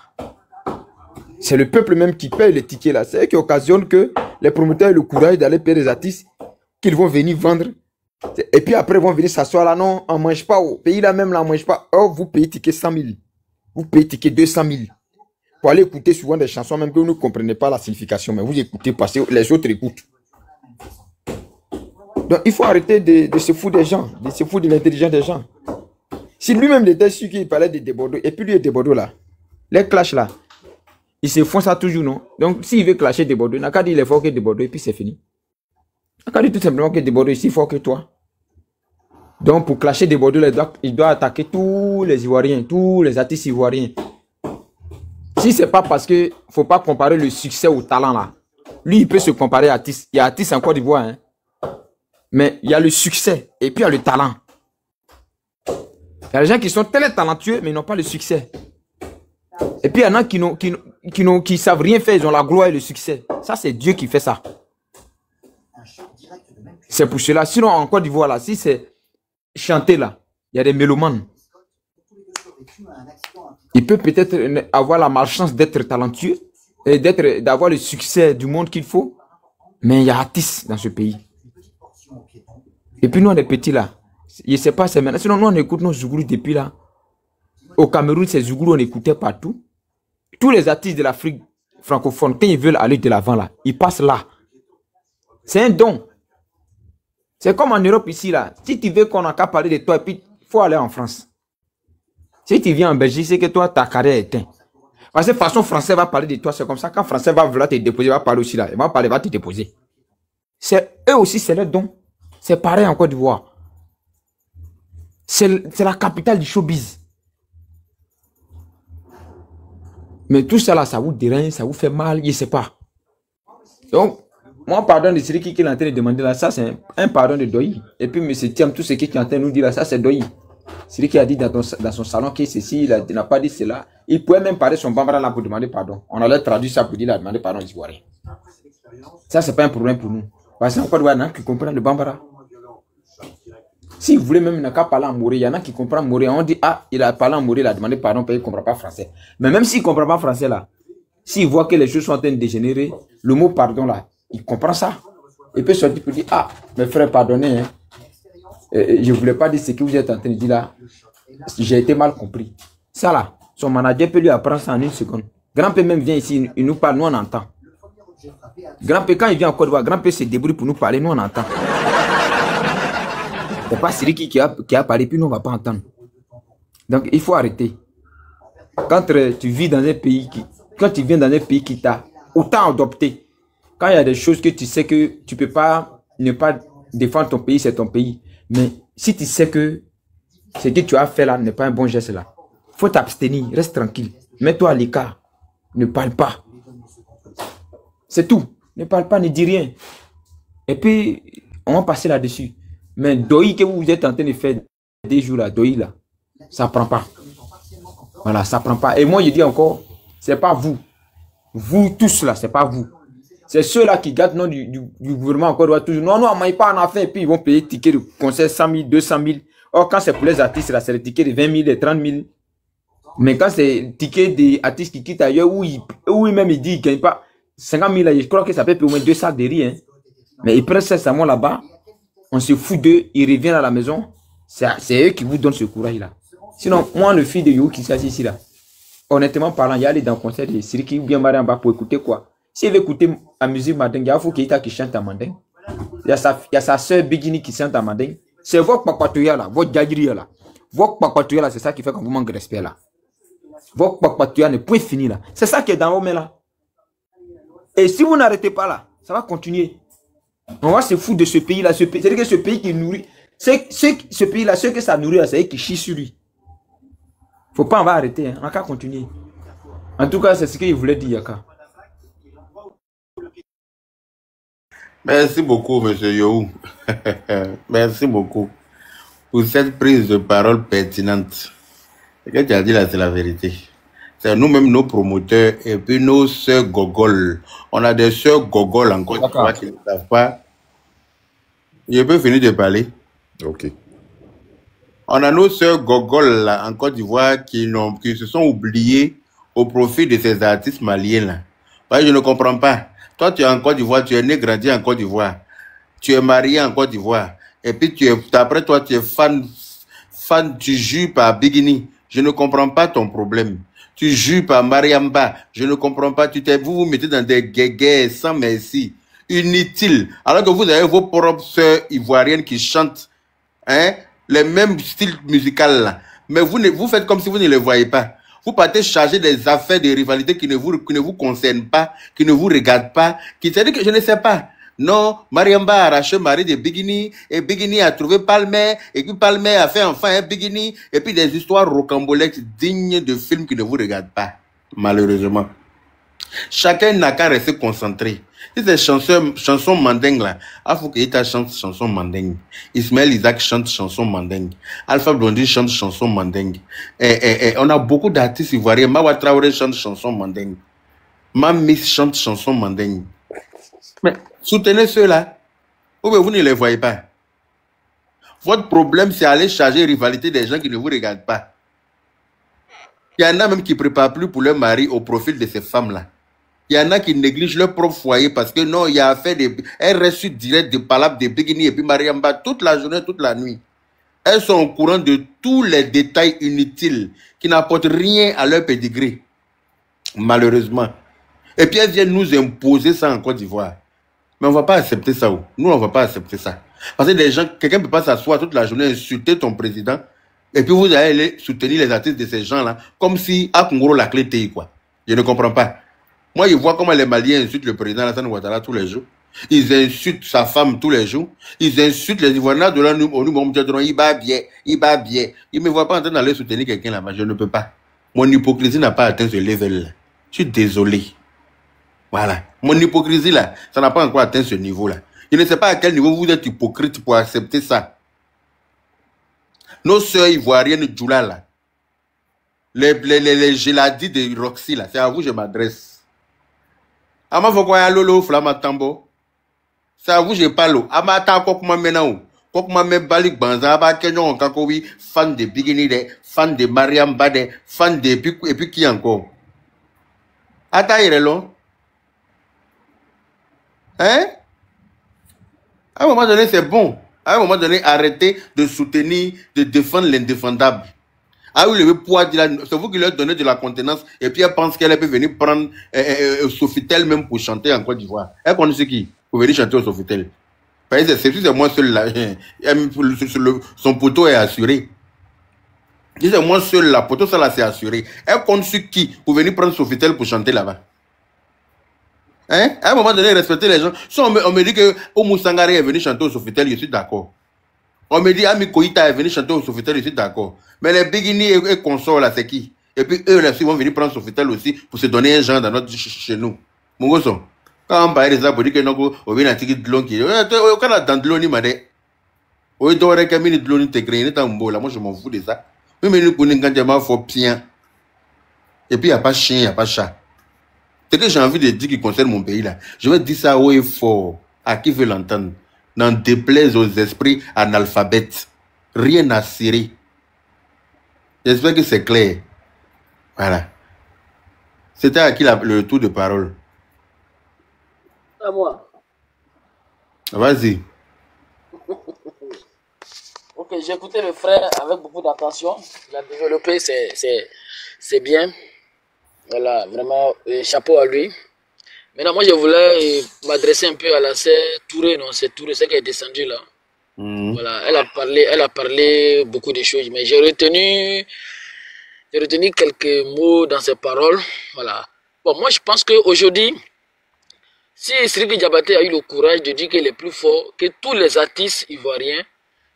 C'est le peuple même qui paye les tickets là. C'est eux qui occasionnent que les promoteurs aient le courage d'aller payer les artistes qu'ils vont venir vendre. Et puis après, ils vont venir s'asseoir là. Non, on ne mange pas. Au pays là même, là, on ne mange pas. Oh, vous payez ticket 100 000. Vous payez ticket 200 000. Pour aller écouter souvent des chansons, même que vous ne comprenez pas la signification. Mais vous écoutez parce que les autres écoutent. Donc, il faut arrêter de se foutre des gens. De se foutre de l'intelligence des gens. Si lui-même était sûr qu'il parlait de Desbordeaux, et puis lui est Desbordeaux là. Les clashs là. Ils se font ça toujours, non? Donc, s'il veut clasher Desbordeaux, il n'a qu'à dire il est fort que Desbordeaux et puis c'est fini. Il n'a qu'à dire tout simplement que Desbordeaux est si fort que toi. Donc, pour clasher Desbordeaux, il doit attaquer tous les Ivoiriens, tous les artistes ivoiriens. Si c'est pas parce que faut pas comparer le succès au talent là. Lui, il peut se comparer à artiste. Il y a artiste en Côte d'Ivoire, hein. Mais il y a le succès et puis il y a le talent. Il y a des gens qui sont très talentueux, mais ils n'ont pas le succès. Et puis il y en a qui savent rien faire, ils ont la gloire et le succès. Ça, c'est Dieu qui fait ça. C'est pour cela. Sinon, en Côte d'Ivoire, là, si c'est chanter là, il y a des mélomanes. Il peut peut-être avoir la malchance d'être talentueux et d'avoir le succès du monde qu'il faut, mais il y a artistes dans ce pays. Et puis nous, on est petits là. Je ne sais pas, c'est maintenant. Sinon, nous, on écoute nos Zouglous depuis là. Au Cameroun, ces Zouglous, on écoutait partout. Tous les artistes de l'Afrique francophone, quand ils veulent aller de l'avant là, ils passent là. C'est un don. C'est comme en Europe ici là. Si tu veux qu'on n'a qu'à parler de toi, et puis il faut aller en France. Si tu viens en Belgique, c'est que toi, ta carrière est éteinte. Parce que de toute façon, français va parler de toi, c'est comme ça. Quand français va vouloir te déposer, il va parler aussi là. Il va parler, il va te déposer. Eux aussi, c'est leur don. C'est pareil en Côte d'Ivoire. C'est la capitale du showbiz. Mais tout ça là, ça vous dérange, ça vous fait mal, je ne sais pas. Donc, moi, pardon de celui qui est en train de demander là, ça c'est un pardon de Doyi. Et puis, M. Thiam, tout ce qui est en train de nous dire là, ça c'est Doyi. Celui qui a dit dans son salon que ceci, il n'a pas dit cela. Il pouvait même parler son bambara là pour demander pardon. On allait traduire ça pour dire, il a demandé pardon aux Ivoiriens. Ça, c'est pas un problème pour nous. Parce qu'en Côte d'Ivoire, il y en a qui comprennent le bambara. Si vous voulez même n'a qu'à parler en Moré, il y en a qui comprennent Moré. On dit, ah, il a parlé en Moré, il a demandé pardon, parce qu'il ne comprend pas français. Mais même s'il ne comprend pas français, là, s'il voit que les choses sont en train de dégénérer, le mot pardon, là, il comprend ça. Il peut sortir pour dire, ah, mes frères, pardonnez, hein. Je ne voulais pas dire ce que vous êtes en train de dire là. J'ai été mal compris. Ça, là, son manager peut lui apprendre ça en 1 seconde. Grand-père même vient ici, il nous parle, nous on entend. Grand-père, quand il vient en Côte d'Ivoire, grand-père se débrouille pour nous parler, nous on entend. C'est pas Siriki qui a parlé, puis nous on ne va pas entendre. Donc il faut arrêter. Quand tu vis dans un pays quand tu viens dans un pays qui t'a autant adopté, quand il y a des choses que tu sais que tu ne peux pas ne pas défendre ton pays, c'est ton pays. Mais si tu sais que ce que tu as fait là n'est pas un bon geste là, il faut t'abstenir, reste tranquille. Mets-toi à l'écart. Ne parle pas. C'est tout. Ne parle pas, ne dis rien. Et puis, on va passer là-dessus. Mais Doi que vous êtes en train de faire des jours là, Doi là, ça prend pas. Voilà, ça prend pas. Et moi, je dis encore, c'est pas vous. Vous tous là, c'est pas vous. C'est ceux-là qui gâtent non, du gouvernement encore toujours. Non, on ne pas en affaire. Et puis ils vont payer ticket de concert 100 000, 200 000. Or, quand c'est pour les artistes, là, c'est le ticket de 20 000 et 30 000. Mais quand c'est ticket des artistes qui quittent ailleurs, où même il dit qu'il ne gagne pas 50 000, je crois que ça peut payer au moins 2 sacs de riz. Hein. Mais ils prennent 700 000 là-bas. On se fout d'eux. Ils reviennent à la maison. C'est eux qui vous donnent ce courage-là. Sinon, moi, le fils de Yo qui s'agit ici, là, honnêtement parlant, il y a aller dans le concert de Siriki ou bien Mariamba pour écouter quoi. S'il veut écouter la musique mandingue, il faut qu'il y ait qui chante en mandingue. Il y a sa soeur Bigini qui chante en mandingue. C'est votre papatouya là, votre gadjiri là. Votre papatouya là, c'est ça qui fait qu'on vous manque de respect là. Votre papatouya n'est point fini là. C'est ça qui est dans vos mains là. Et si vous n'arrêtez pas là, ça va continuer. On va se foutre de ce pays là. C'est-à-dire que ce pays qui nourrit, ce pays là, ceux que ça nourrit là, c'est eux qui chient sur lui. Faut pas, on va arrêter, hein. On va continuer. En tout cas, c'est ce qu'il voulait dire, Yaka. Merci beaucoup, monsieur Yohou. Merci beaucoup pour cette prise de parole pertinente. Ce que tu as dit là, c'est la vérité. C'est nous-mêmes, nos promoteurs et puis nos sœurs gogoles. On a des sœurs gogoles encore qui ne savent pas. Je peux finir de parler? Ok. On a nos sœurs gogoles là, en Côte d'Ivoire qui se sont oubliées au profit de ces artistes maliens là. Ouais, je ne comprends pas. Toi, tu es en Côte d'Ivoire, tu es né, grandi en Côte d'Ivoire. Tu es marié en Côte d'Ivoire. Et puis, après toi, tu es fan, tu jures par Bigini. Je ne comprends pas ton problème. Tu jures par Mariamba. Je ne comprends pas. Vous vous mettez dans des guéguerres sans merci. Inutiles. Alors que vous avez vos propres sœurs ivoiriennes qui chantent, hein, les mêmes styles musicaux là. Mais vous faites comme si vous ne les voyez pas. Vous partez charger des affaires de rivalité qui ne vous concernent pas, qui ne vous regardent pas, qui c'est-à-dire que je ne sais pas. Non, Mariamba a arraché le mari de Bigini, et Bigini a trouvé Palmer, et puis Palmer a fait enfin un Bigini, et puis des histoires rocambolesques dignes de films qui ne vous regardent pas, malheureusement. Chacun n'a qu'à rester concentré. Si c'est chanson mandingue là, Alpha Keita chante chanson mandingue. Ismaël Isaac chante chanson mandingue. Alpha Blondy chante chanson mandingue. On a beaucoup d'artistes ivoiriens. Mawa Traoré chante chanson mandingue. Mamis chante chanson mandingue. Mais soutenez ceux-là. Ou bien vous ne les voyez pas. Votre problème, c'est aller charger rivalité des gens qui ne vous regardent pas. Il y en a même qui ne préparent plus pour leur mari au profil de ces femmes-là. Il y en a qui négligent leur propre foyer parce que non, il y a affaire elles restent direct de palabres de Bigini et puis Mariamba toute la journée, toute la nuit. Elles sont au courant de tous les détails inutiles qui n'apportent rien à leur pédigré. Malheureusement. Et puis elles viennent nous imposer ça en Côte d'Ivoire. Mais on ne va pas accepter ça. Nous, on ne va pas accepter ça. Parce que quelqu'un ne peut pas s'asseoir toute la journée, insulter ton président, et puis vous allez aller soutenir les artistes de ces gens-là, comme si à Kongoro la clé était quoi. Je ne comprends pas. Moi, je vois comment les Maliens insultent le président Alassane Ouattara tous les jours. Ils insultent sa femme tous les jours. Ils insultent les Ivoiriens de là, il va bien, il va bien. Ils ne me voient pas en train d'aller soutenir quelqu'un là-bas. Je ne peux pas. Mon hypocrisie n'a pas atteint ce level-là. Je suis désolé. Voilà. Mon hypocrisie là, ça n'a pas encore atteint ce niveau-là. Je ne sais pas à quel niveau vous êtes hypocrite pour accepter ça. Nos sœurs ivoiriennes Djoula là, les géladis de Roxy là, c'est à vous que je m'adresse. Ama fokoya lolo flama tambo. C'est à vous que je parle. Ama ta quoi comment maintenant. Kokmame Balik Banza, Kenyon Kakowi, fan de Bigini, fan de Mariam Bade, fan de et puis qui encore? Ataïrelo. Hein? À un moment donné, c'est bon. À un moment donné, arrêtez de soutenir, de défendre l'indéfendable. Ah oui, le poids, c'est vous qui leur donnez de la contenance et puis elle pense qu'elle peut venir prendre Sofitel même pour chanter en Côte d'Ivoire. Elle connaît ce qui? Pour venir chanter au Sofitel. C'est moi seul là. Son poteau est assuré. C'est moi seul là. Poteau ça là c'est assuré. Elle compte sur qui? Pour venir prendre Sofitel pour chanter là-bas. Hein? À un moment donné, respecter les gens. Si on me dit que Oumou Sangare est venu chanter au Sofitel, je suis d'accord. On me dit Ami Koïta est venu chanter au Sofitel, je suis d'accord. Mais les Bigini et consorts là, c'est qui? Et puis eux là, ils vont venir prendre Sofitel aussi pour se donner un genre dans notre chez nous. Mon gosse. Quand on parle de ça, pour dire que nous, on vient à tirer de l'eau qui. On a dans de l'eau ni madé. On doit réclamer de l'eau ni te créer, ni tambo là. Moi, je m'en fous de ça. Mais nous connaissons quand il faut bien. Et puis, il n'y a pas chien, il n'y a pas chat. C'est que j'ai envie de dire qui concerne mon pays là. Je vais dire ça haut et fort. À qui veut l'entendre? N'en déplaise aux esprits analphabètes. Rien à cirer. J'espère que c'est clair. Voilà. C'était à qui le tour de parole? À moi. Vas-y. Ok, j'ai écouté le frère avec beaucoup d'attention. Il a développé, c'est bien. Voilà, vraiment, chapeau à lui. Maintenant, moi, je voulais m'adresser un peu à la sœur Touré, non, c'est Touré, c'est qui est descendue là. Voilà, elle a parlé beaucoup de choses, mais j'ai retenu quelques mots dans ses paroles. Voilà. Bon, moi, je pense qu'aujourd'hui, si Sidiki Diabaté a eu le courage de dire qu'il est plus fort que tous les artistes ivoiriens,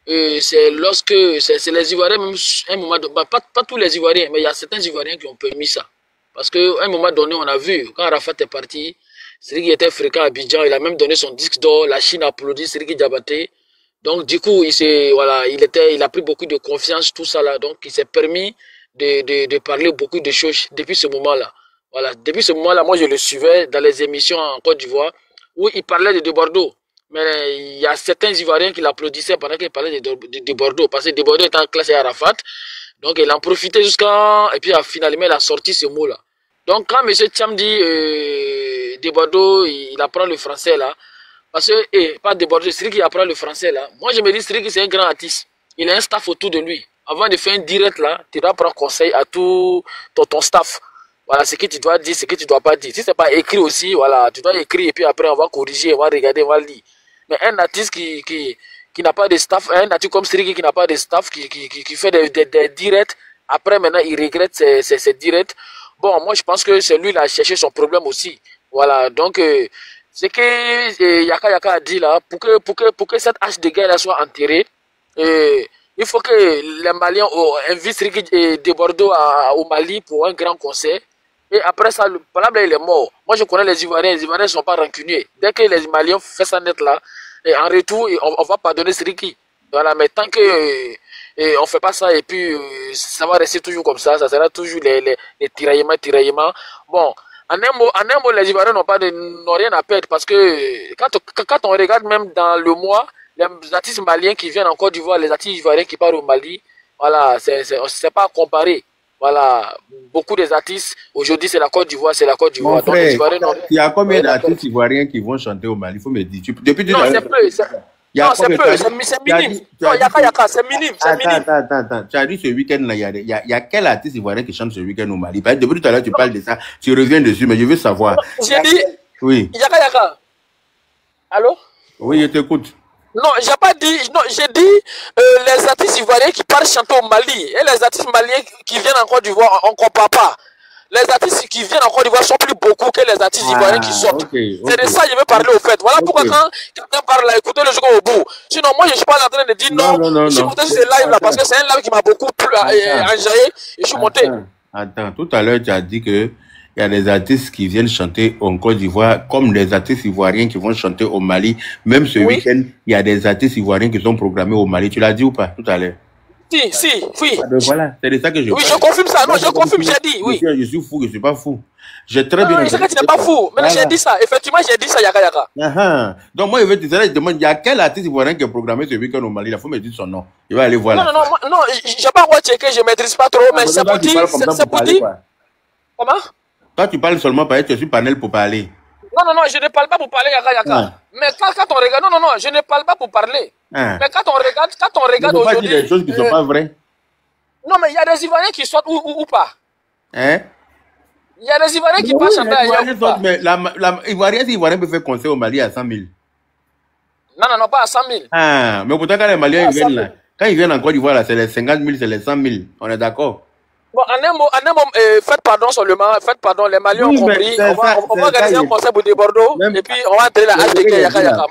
c'est lorsque c'est les Ivoiriens, même un moment, pas tous les Ivoiriens, mais il y a certains Ivoiriens qui ont permis ça. Parce qu'à un moment donné, on a vu, quand Arafat est parti, Sidiki était fréquent à Abidjan, il a même donné son disque d'or, la Chine a applaudi Sidiki Diabaté. Donc, du coup, il a pris beaucoup de confiance, tout ça là. Donc, il s'est permis de parler beaucoup de choses depuis ce moment-là. Voilà. Depuis ce moment-là, moi, je le suivais dans les émissions en Côte d'Ivoire où il parlait de Bordeaux. Mais il y a certains Ivoiriens qui l'applaudissaient pendant qu'il parlait de Bordeaux. Parce que de Bordeaux était en classe à Arafat. Donc, il en profitait jusqu'à... Et puis, finalement, il a sorti ce mot-là. Donc, quand M. Tcham dit de Bordeaux, il apprend le français là. Parce que, pas de Bordeaux, Sidiki apprend le français là. Moi, je me dis, Sidiki, c'est un grand artiste. Il a un staff autour de lui. Avant de faire un direct là, tu dois prendre conseil à tout ton staff. Voilà, ce que tu dois dire, ce que tu dois pas dire. Si c'est pas écrit aussi, voilà, tu dois écrire et puis après on va corriger, on va regarder, on va lire. Mais un artiste qui n'a pas de staff, un artiste comme Sidiki qui n'a pas de staff, qui fait des directs, après maintenant il regrette ses directs. Bon, moi je pense que c'est lui qui a cherché son problème aussi. Voilà, donc ce que Yaka Yaka a dit là, pour que cette hache de guerre là soit enterrée, il faut que les Maliens invitent Sidiki de Bordeaux au Mali pour un grand concert. Et après ça, le problème il est mort. Moi je connais les Ivoiriens ne sont pas rancuniers. Dès que les Maliens font ça net là, et en retour, on va pardonner Sidiki. Voilà, mais tant que on fait pas ça et puis ça va rester toujours comme ça sera toujours les tiraillements. Bon, en un mot, les Ivoiriens n'ont rien à perdre parce que quand on regarde même dans le mois, les artistes maliens qui viennent en Côte d'Ivoire, les artistes ivoiriens qui partent au Mali, voilà, c'est pas comparé. Voilà, beaucoup des artistes, aujourd'hui c'est la Côte d'Ivoire, Mon frère, il y a combien d'artistes ivoiriens qui vont chanter au Mali? Il faut me dire. Depuis non, c'est peu. Non, c'est peu, c'est minime. Non, Yaka, c'est minime. Attends. Tu as dit ce week-end-là, il y a quel artiste ivoirien qui chante ce week-end au Mali? Depuis tout à l'heure, tu parles de ça, tu reviens dessus, mais je veux savoir. J'ai dit. Oui. Yaka. Allô? Oui, je t'écoute. Non, j'ai pas dit. Non, j'ai dit les artistes ivoiriens qui partent chanter au Mali et les artistes maliens qui viennent en Côte d'Ivoire, on ne comprend pas. Les artistes qui viennent en Côte d'Ivoire sont plus beaucoup que les artistes ivoiriens qui sortent. Okay. C'est de ça que je veux parler au fait. Voilà pourquoi quand quelqu'un parle là, écoutez le jeu au bout. Sinon, moi je ne suis pas en train de dire non. Je suis monté sur ce live là parce que c'est un live qui m'a beaucoup enjaillé et je suis monté. Attends, tout à l'heure tu as dit que il y a des artistes qui viennent chanter en Côte d'Ivoire comme des artistes ivoiriens qui vont chanter au Mali. Même ce week-end, il y a des artistes ivoiriens qui sont programmés au Mali. Tu l'as dit ou pas tout à l'heure? Si, oui. Ah ben voilà, c'est de ça que je Oui, parle. je confirme ça. Non, Moi, je confirme, j'ai dit, oui. Je suis fou, je suis pas fou. J'ai très bien. Non, c'est que tu n'es pas fou. Maintenant, j'ai dit ça. Effectivement, j'ai dit ça, Yaka Yaka. Donc, moi, je vais te dire, je demande, il y a quel artiste ivoirien qui a programmé ce week-end au Mali? Il faut me dire son nom. Il va aller voir. Non, j'ai pas quoi checker, je maîtrise pas trop, mais c'est pour dire. C'est pour dire. Comment? Toi, tu parles seulement parce que tu es sur panel pour parler. Non, je ne parle pas pour parler, Yaka. Mais quand on regarde, non, je ne parle pas pour parler. Mais quand on regarde aujourd'hui. Tu ne peux pas dire des choses qui ne sont pas vraies. Non, mais il y a des Ivoiriens qui sortent ou pas. Hein? Il y a des Ivoiriens qui passent chanter ailleurs ou pas. Mais si Ivoirien peut faire concert au Mali à 100 000. Non, pas à 100 000. Ah, mais pourtant, quand les Maliens viennent là, quand ils viennent en Côte d'Ivoire, c'est les 50 000, c'est les 100 000. On est d'accord? Bon, en un mot, faites pardon seulement, les Maliens ont compris. On va organiser un concert pour des Bordeaux, et puis on va entrer la HDK Yaka.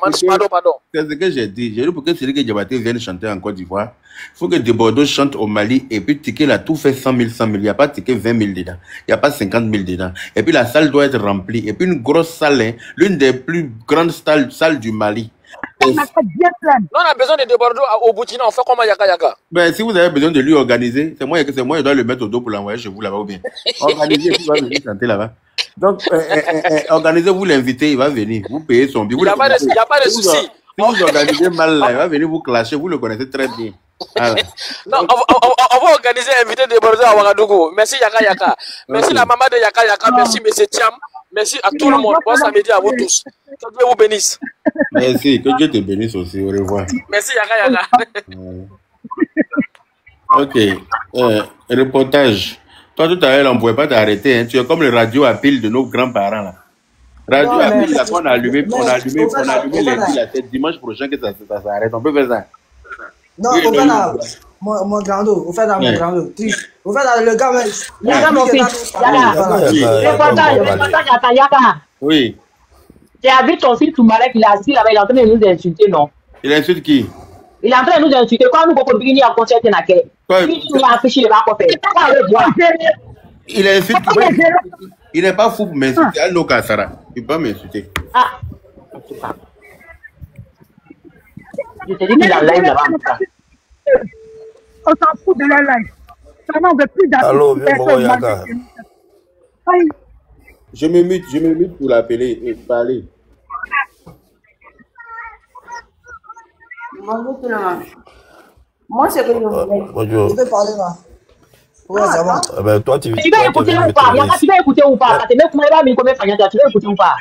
Pardon. C'est ce que j'ai dit. J'ai dit pour que Sidiki Diabaté vienne chanter en Côte d'Ivoire, il faut que des Bordeaux chantent au Mali, et puis Ticket là, tout fait 100 000. Il n'y a pas Ticket 20 000 dedans. Il n'y a pas 50 000 dedans. Et puis la salle doit être remplie. Et puis une grosse salle, hein, l'une des plus grandes salles du Mali. Non, on a besoin de Bordeaux au Burkina, on fait comment Yaka? Ben, si vous avez besoin de lui organiser, c'est moi qui dois le mettre au dos pour l'envoyer chez vous là-bas ou bien. Organisez, il va venir chanter là-bas. Donc, organisez-vous l'inviter, il va venir. Vous payez son billet. Il n'y a pas de souci. Si vous organisez mal là, il va venir vous clasher, vous le connaissez très bien. Voilà. Non, on va organiser inviter des Bordeaux à Ouagadougou. Merci Yaka. Merci la maman de Yaka. Merci M. Thiam. Merci à tout le monde. Bon samedi à vous tous. Que Dieu vous bénisse. Merci, que Dieu te bénisse aussi. Au revoir. Merci Yaka. Ok. Reportage. Toi, tout à l'heure, on ne pouvait pas t'arrêter. Hein. Tu es comme le radio à pile de nos grands-parents. Là. Radio à pile, là, on a allumé les piles. C'est dimanche prochain que ça s'arrête. On peut faire ça. Non, au fait, mon grando, au fait, mon grando. Au fait, le gars, Yaka, mon fils. Yaka. Oui. Tu as vu ton fils Toumarek, il est assis là-bas, il est en train de nous insulter, non? Il insulte qui? Il est en train de nous insulter. Quand nous avons fini en concert, il a affiché le bac. Il insulte. Il n'est pas fou pour m'insulter. Allo Kassara. Il ne peut pas m'insulter. Ah. Je te dis qu'il est en live là-bas. On s'en fout de la live. Ça n'en veut plus d'argent. Allô, Yaka. Je me mute pour l'appeler et parler. Bonjour tout le monde. Moi, c'est que je voulais. Bonjour. Tu peux parler là. Ouais, c'est bon. Ben, toi, tu vas écouter ou pas? Tu vas écouter ou pas? Tu vas écouter ou pas?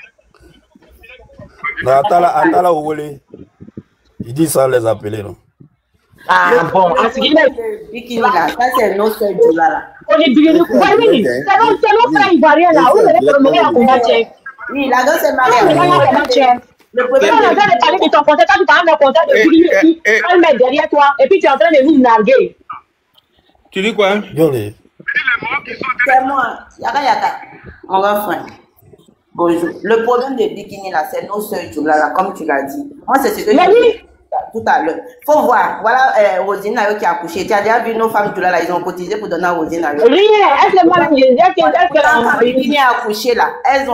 Attends là où il est. Il dit ça les appeler, non? Ah bon, Bikini là, ça c'est nos sœurs du là. On est bikini. Oui, c'est nos frères ivoiriens là. Vous allez promener à combattre. Oui, la danse est mariée. Le premier, on est en train de parler de ton concert, quand tu parles de concert de bikini et puis elle met derrière toi et puis tu es en train de nous narguer. Tu dis quoi? C'est moi, Yaka, mon grand frère. Bonjour. Le problème des bikinis là, c'est nos sœurs du là, comme tu l'as dit. Moi, c'est ce que j'ai dit tout à l'heure. Faut voir. Voilà, Rosine qui a accouché. Tu as déjà vu nos femmes du là, ils ont cotisé pour donner à Rosine. Rien, quand Bikini a accouché là, elles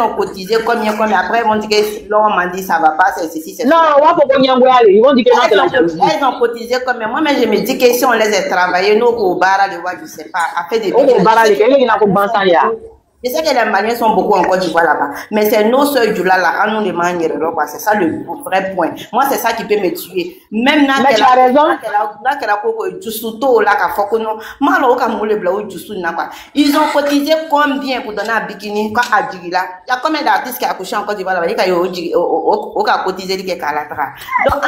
ont cotisé combien. Après, ils vont dire que l'on m'a dit ça va pas, c'est ceci, c'est ça. Non, on va pas ils vont dire que non, c'est la jalousie. Elles ont cotisé combien. Moi, mais je me dis que si on les a travaillé, nous, au bar, je sais pas, à faire des je sais que les Maliens sont beaucoup en Côte d'Ivoire là-bas, mais c'est nos sœurs du là, on nous les manières, c'est ça le vrai point. Moi, c'est ça qui peut me tuer. Même là, tu as raison. Ils ont cotisé combien pour donner à Bikini quand à Djigila? Il y a combien d'artistes qui ont accouché en Côte d'Ivoire là-bas? Il y a cotisé qui est calatra. Donc,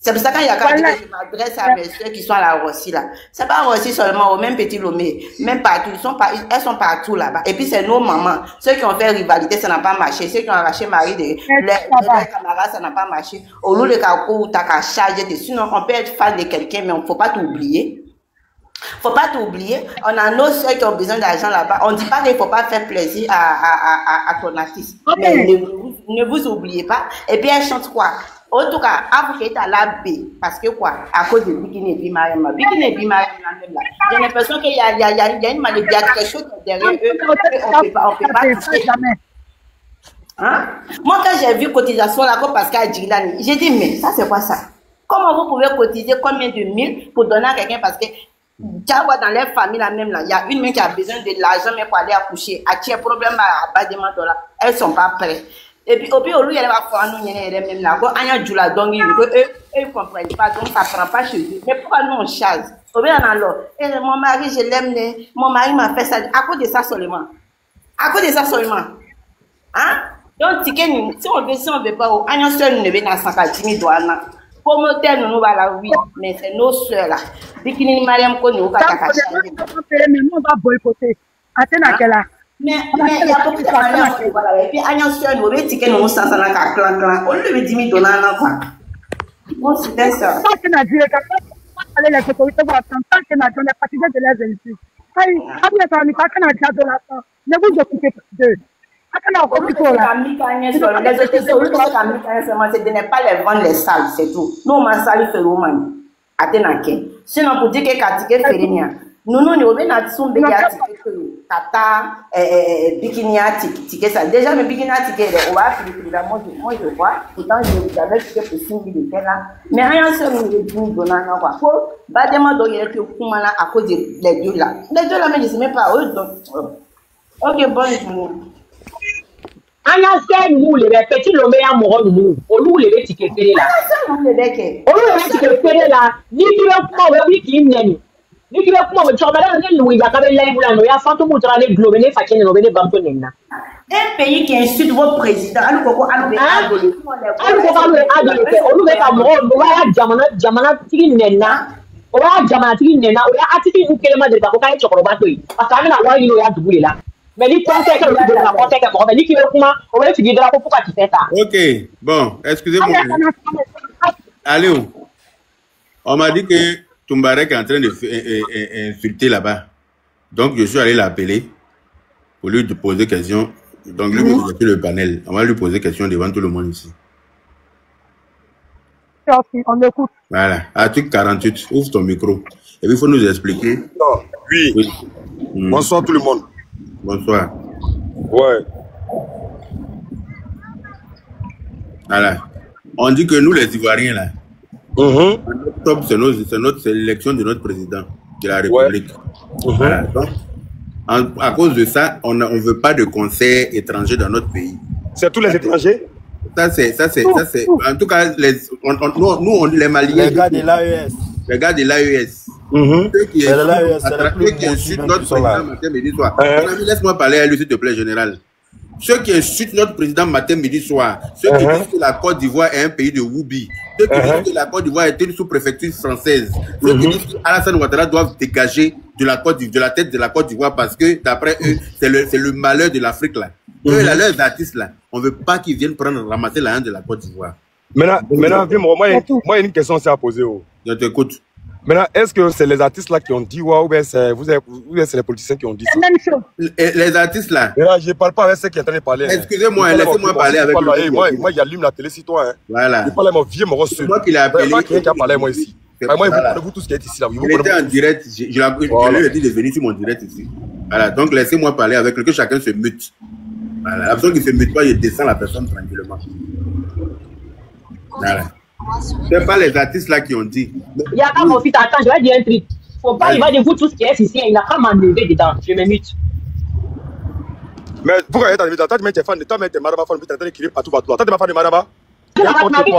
c'est pour ça qu'il y a quand je m'adresse à mes soeurs qui sont à la Rossi là. C'est pas Rossi seulement, au même Petit Lomé, même partout, elles sont partout là-bas. Et puis c'est nos mamans, ceux qui ont fait rivalité, ça n'a pas marché. Ceux qui ont arraché Marie de leurs camarades, ça n'a pas marché. Au lieu de Kako, t'as qu'à charger dessus. Sinon, on peut être fan de quelqu'un, mais il ne faut pas t'oublier. Faut pas t'oublier, on a nos soeurs qui ont besoin d'argent là-bas. On ne dit pas qu'il ne faut pas faire plaisir à ton artiste. Mais ne vous oubliez pas. Et puis elle chante quoi? En tout cas, avant qu'elle est à la B, parce que quoi? À cause de Bikini et puis Mariam. Bikini et puis Mariam, j'ai l'impression qu'il y a une maladie, il y a quelque chose derrière eux, on ne peut pas toucher. Hein? Moi, quand j'ai vu cotisation là, comme Pascal Djilani, j'ai dit, mais ça, c'est quoi ça? Comment vous pouvez cotiser combien de 1000 pour donner à quelqu'un parce que dans les familles là même là, il y a une main qui a besoin de l'argent mais pour aller accoucher. À qui un problème à bas de là, elles sont pas prêtes. Et puis au pire au lieu elle va faire nous même là, quand on a du la donc ils comprennent pas donc ça prend pas chez eux. Mais pourquoi nous on charge? Au bien alors, mon mari je l'aime, mon mari m'a fait ça à cause de ça seulement. À cause de ça seulement. Hein? Donc si on veut pas, on a seul ne vient à 110 000 $. Pour me dire, nous voilà, oui, mais c'est nos soeurs là. Bikini Mariam qu'on nous va mais nous on va boycotter. Attends là. Mais il y a beaucoup de Mariam qui voilà. Et puis Agnan soeur nous veut ticket nous sans la clan. On lui dit $1000 quoi. Bon c'était ça. Ça que n'a dit allez les autorités vont attendre tant que n'a donné fatigué de les insultes. Aïe, après ça on pas n'a de la temps. Ne vous occupez pas d'eux. Les autorités, c'est de ne pas les vendre les salles, c'est tout. Nous, on m'a salé faire au man. Sinon, pour dire que Katike Ferinia, nous, nous, on a son Tata, Bikini, ticket ça. Déjà, mes Bikini, ticket, on va faire moi, je vois. Pourtant, j'avais ticket pour 5 000 là. Mais rien sur nous, les 10 $, quoi. Faut, bah, demander à cause des deux là. Les deux là, mais je ne sais même pas eux, donc. Ok, bonne journée. Anya sɛ nous le petit lomé à mɔgɔ nous olu le tike fere la olu le tike fere la ni ki bɛ kuma o bɛ k'i nɛni ni ki bɛ kuma o cɛkɔrɔba ne lu ya ka bɛ layi la no ya fanto mu tara ne globe ne fa kɛnɛ no bɛ ne bamuso nɛni na un pays qui insulte votre président alu ko alu bɛ adole olu bɛ ka mɔgɔ o b'a jamana tigi nɛni na o b'a jamana tigi nɛni na o ya atiki nu kelen ma de ka fɔ k'a ye cɛkɔrɔba to yen parce que an bɛna wari ɲini o ya dugu de la. Mais ni conseil que le la conseil que bon ni qui veut comment on va étudier là pourquoi tu fais ça. OK, bon, excusez-moi. Allez où? On m'a dit que Toumbarek est en train de insulter là-bas. Donc je suis allé l'appeler pour lui poser question. Donc lui sur le panel, on va lui poser question devant tout le monde ici. On écoute. Voilà, article 48, ouvre ton micro. Et puis il faut nous expliquer. Oui. Bonsoir tout le monde. Bonsoir. Ouais. Voilà. On dit que nous, les Ivoiriens, là, en octobre, c'est l'élection de notre président de la République. Voilà. Donc, à cause de ça, on ne veut pas de conseils étrangers dans notre pays. C'est tous les étrangers? Ça, c'est. En tout cas, nous, on dit les Maliens. Les gars de l'AES. Les gars de l'AES. Ceux qui insultent notre président matin, midi, soir. Laisse-moi parler à lui, s'il te plaît, général. Ceux qui insultent notre président matin, midi, soir. Ceux qui disent que la Côte d'Ivoire est un pays de Woubi. Ceux qui disent que la Côte d'Ivoire est une sous-préfecture française. Ceux qui disent qu'Alassane Ouattara doivent dégager de la tête de la Côte d'Ivoire parce que, d'après eux, c'est le malheur de l'Afrique, là. Eux, là, leurs artistes, là, on ne veut pas qu'ils viennent ramasser la haine de la Côte d'Ivoire. Maintenant, moi, il y a une question à poser. Je t'écoute. Maintenant, est-ce que c'est les artistes là qui ont dit ou bien c'est les politiciens qui ont dit ça? Les artistes là. Je ne parle pas avec ceux qui sont en train de parler. Excusez-moi, laissez-moi parler avec lui. Moi, j'allume la télé citoyen. Voilà. Je parle avec mon vieux moro seul. Moi qui l'ai appelé. Moi qui a parlé moi ici. Moi, vous tous qui êtes ici là. Il était en direct. Je lui ai dit de venir sur mon direct ici. Voilà. Donc, laissez-moi parler avec lui, que chacun se mute. Voilà. La personne qui ne se mute pas, je descends la personne tranquillement. Voilà. C'est pas les artistes là qui ont dit. Il y a pas mon fils, attends, je vais dire un truc. Faut pas, il va dire vous tous qui est ici, il n'a pas m'enlever dedans. Je me mute. Mais pourquoi tu es arrivé? Toi, tu es fan de toi, mais tu es maraba fan, tu es en train d'écrire partout. Toi, tu es fan de maraba? Il m'a dit